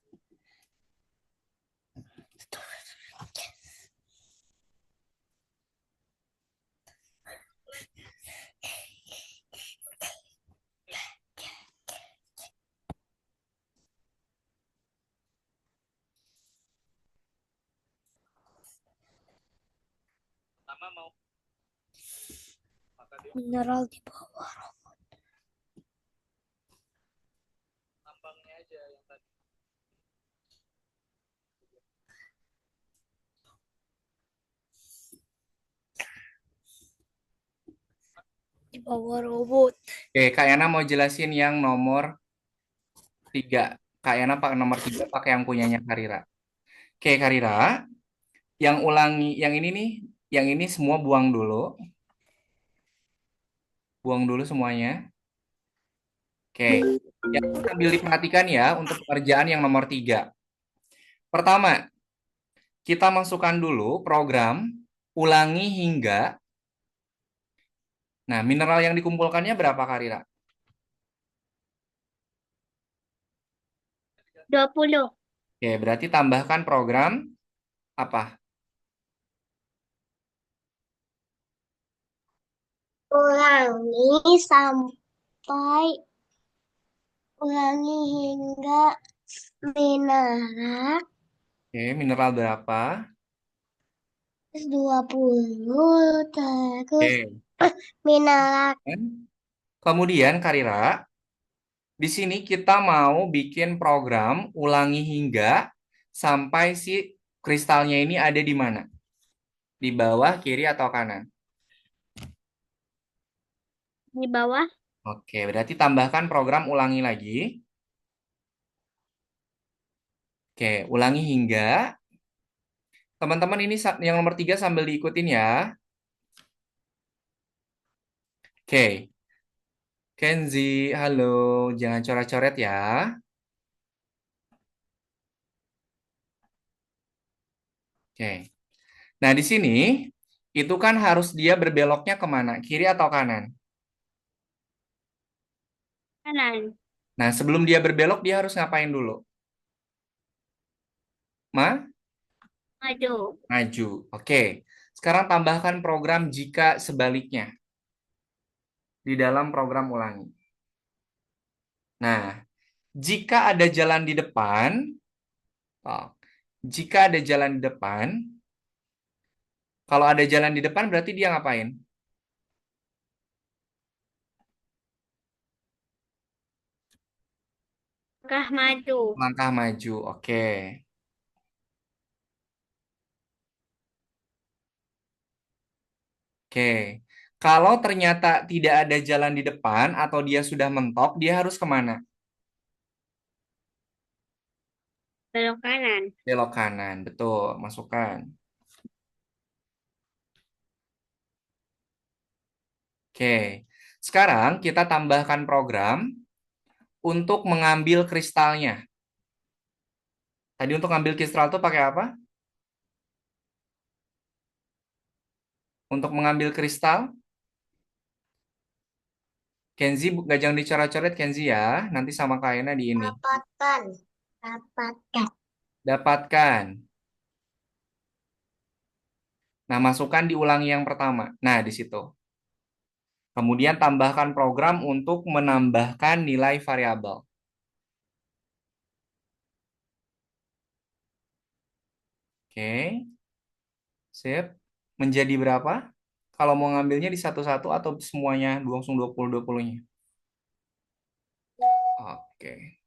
Pertama mau maka dia Mineral di bawah. tambangnya aja yang tadi. Di bawah robot. Oke, Kak Yana mau jelasin yang nomor 3. Kak Yana pakai nomor 3 pakai yang punyanya Karira. Oke, Karira, yang ulangi yang ini nih, yang ini semua buang dulu. Buang dulu semuanya. Oke, yang sambil diperhatikan ya untuk pekerjaan yang nomor 3. Pertama, kita masukkan dulu program ulangi hingga. Nah, mineral yang dikumpulkannya berapa, Karira? 20. Oke, berarti tambahkan program apa? Ulangi sampai ulangi hingga mineral Oke, mineral berapa? 20 terus Oke. mineral Kemudian, Karira, di sini kita mau bikin program ulangi hingga sampai si kristalnya ini ada di mana? Di bawah, kiri, atau kanan? Di bawah. Oke, berarti tambahkan program ulangi lagi. Oke, ulangi hingga. Teman-teman ini yang nomor 3 sambil diikutin ya. Oke. Kenzi, halo. Jangan coret-coret ya. Oke. Nah, di sini itu kan harus dia berbeloknya kemana? Kiri atau kanan? Kanan. Nah, sebelum dia berbelok, dia harus ngapain dulu? Maju. Maju. Oke. Sekarang tambahkan program jika sebaliknya di dalam program ulangi. Nah, jika ada jalan di depan, oh, jika ada jalan di depan, Kalau ada jalan di depan berarti dia ngapain? Langkah maju. Langkah maju. Oke. Oke. Kalau ternyata tidak ada jalan di depan atau dia sudah mentok, dia harus kemana? Belok kanan. Belok kanan. Betul. Masukkan. Oke. Sekarang kita tambahkan program untuk mengambil kristalnya. Tadi untuk ngambil kristal itu pakai apa? Untuk mengambil kristal, Kenzi nggak jangan dicoret-coret Kenzi ya. Nanti sama Kaina di ini. Dapatkan. Dapatkan. Dapatkan. Nah, masukkan diulangi yang pertama. Nah, di situ. Kemudian tambahkan program untuk menambahkan nilai variabel. Oke. Sip. Menjadi berapa? Kalau mau ngambilnya di satu-satu atau semuanya langsung 20-20-nya? Oke.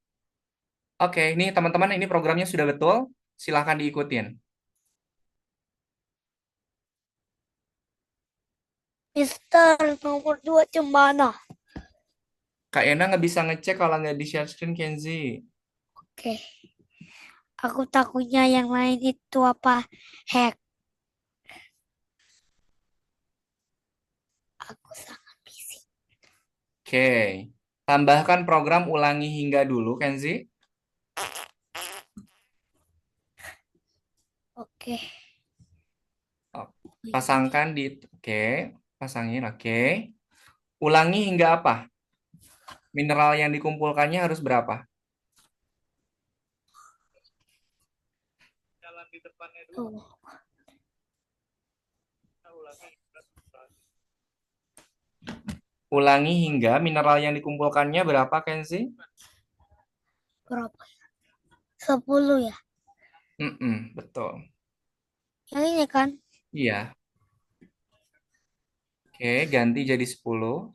Oke, ini teman-teman ini programnya sudah betul. Silahkan diikutin. Mister, nomor 2 cemana? Kak Ena nggak bisa ngecek kalau nggak di share screen, Kenzi. Oke. Aku takutnya yang lain itu apa? Hack. Aku sangat busy. Oke. Tambahkan program ulangi hingga dulu, Kenzi. Oke. Pasangkan di... Oke. Pasangin, oke. Ulangi hingga apa? Mineral yang dikumpulkannya harus berapa? Jalan di depannya dulu. Tuh. Kita ulangi. Ulangi hingga mineral yang dikumpulkannya berapa, Kenzi? Berapa ya? 10 ya? Betul. Yang ini kan? Iya. Oke, ganti jadi 10.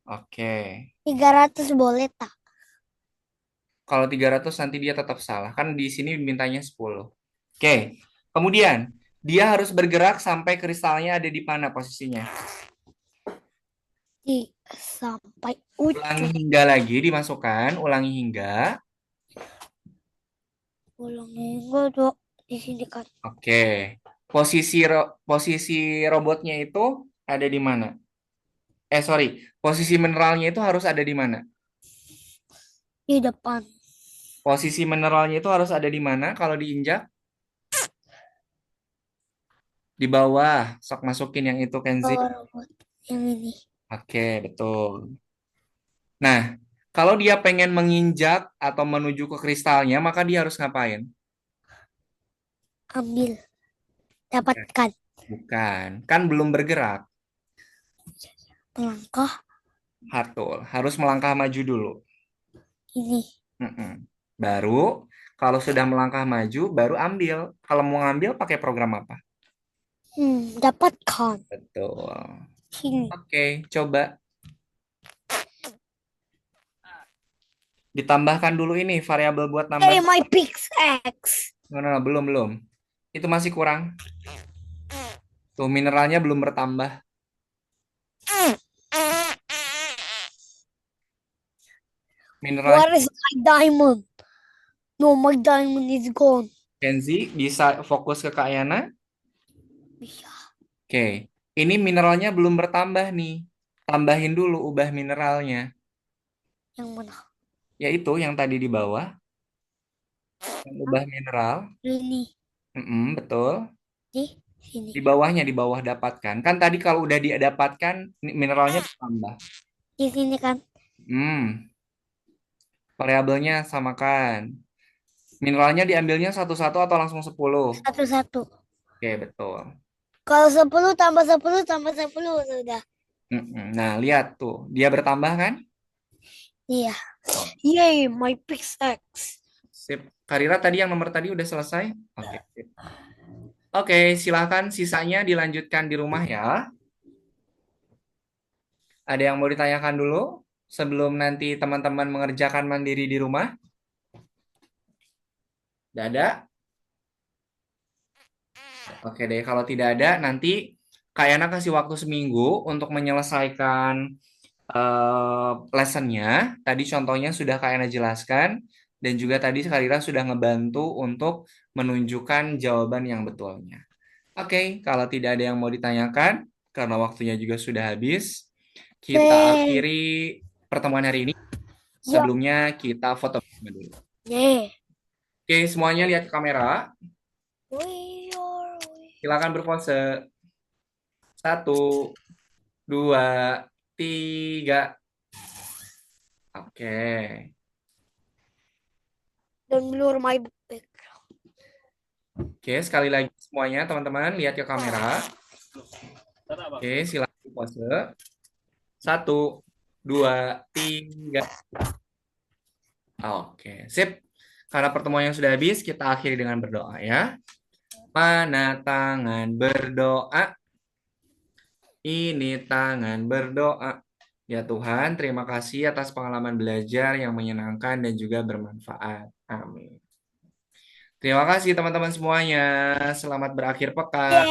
Oke. 300 boleh tak? Kalau 300 nanti dia tetap salah. Kan di sini mintanya 10. Oke. Kemudian, dia harus bergerak sampai kristalnya ada di mana posisinya. Sampai Ulangi ujung. hingga lagi dimasukkan. Ulangi hingga. Ulangi enggak dok. Di sini kan. Oke. Posisi robotnya itu ada di mana? Sorry. Posisi mineralnya itu harus ada di mana? Di depan. Posisi mineralnya itu harus ada di mana kalau diinjak? Di bawah. Sok masukin yang itu, Kenzi. Bawah robot. Yang ini. Oke, betul. Nah, kalau dia pengen menginjak atau menuju ke kristalnya, maka dia harus ngapain? Ambil. Dapatkan. Bukan. Kan belum bergerak. Melangkah. Harus melangkah maju dulu. Ini. Baru, kalau sudah melangkah maju, baru ambil. Kalau mau ngambil, pakai program apa? Dapatkan. Betul. Sini. Oke, coba. Ditambahkan dulu ini variabel buat Hey, nambah. my pickaxe. No, belum. Itu masih kurang. Tuh, mineralnya belum bertambah. Mineral Where is my diamond? No, my diamond is gone. Kenzi bisa fokus ke Kak Yana? Bisa. Oke, ini mineralnya belum bertambah nih. Tambahin dulu ubah mineralnya. Yang mana? Yaitu yang tadi di bawah. Yang ubah mineral. Ini. Betul. Di sini. Di bawahnya, di bawah dapatkan. Kan tadi kalau udah didapatkan, mineralnya bertambah. Di sini kan. Variabelnya samakan. Mineralnya diambilnya satu-satu atau langsung 10? Satu-satu. Oke, betul. Kalau 10 tambah 10 tambah 10 sudah. Nah, lihat tuh. Dia bertambah kan? Iya. Yay, my pickaxe. Sip. Karira tadi yang nomor tadi udah selesai? Oke, sip. Oke, silakan sisanya dilanjutkan di rumah ya. Ada yang mau ditanyakan dulu sebelum nanti teman-teman mengerjakan mandiri di rumah? Tidak ada? Oke deh, kalau tidak ada nanti Kak Yana kasih waktu seminggu untuk menyelesaikan lessonnya. Tadi contohnya sudah Kak Yana jelaskan dan juga tadi Karira sudah ngebantu untuk menunjukkan jawaban yang betulnya. Oke, kalau tidak ada yang mau ditanyakan, karena waktunya juga sudah habis, kita akhiri pertemuan hari ini. Sebelumnya kita foto bersama dulu. Oke, semuanya lihat ke kamera. Silakan berpose. 1, 2, 3. Oke. Don't blur my background. Oke, sekali lagi semuanya teman-teman lihat ke kamera. Sana, Bang. Oke, silakan pose. 1, 2, 3. Oke, sip. Karena pertemuan yang sudah habis, kita akhiri dengan berdoa ya. Mana tangan berdoa? Ini tangan berdoa. Ya Tuhan, terima kasih atas pengalaman belajar yang menyenangkan dan juga bermanfaat. Amin. Terima kasih teman-teman semuanya. Selamat berakhir pekan.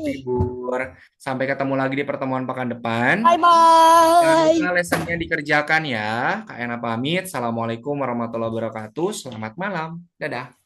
Libur. Sampai ketemu lagi di pertemuan pekan depan. Jangan lupa lessonnya dikerjakan ya. Kak Ena pamit. Assalamualaikum warahmatullahi wabarakatuh. Selamat malam. Dadah.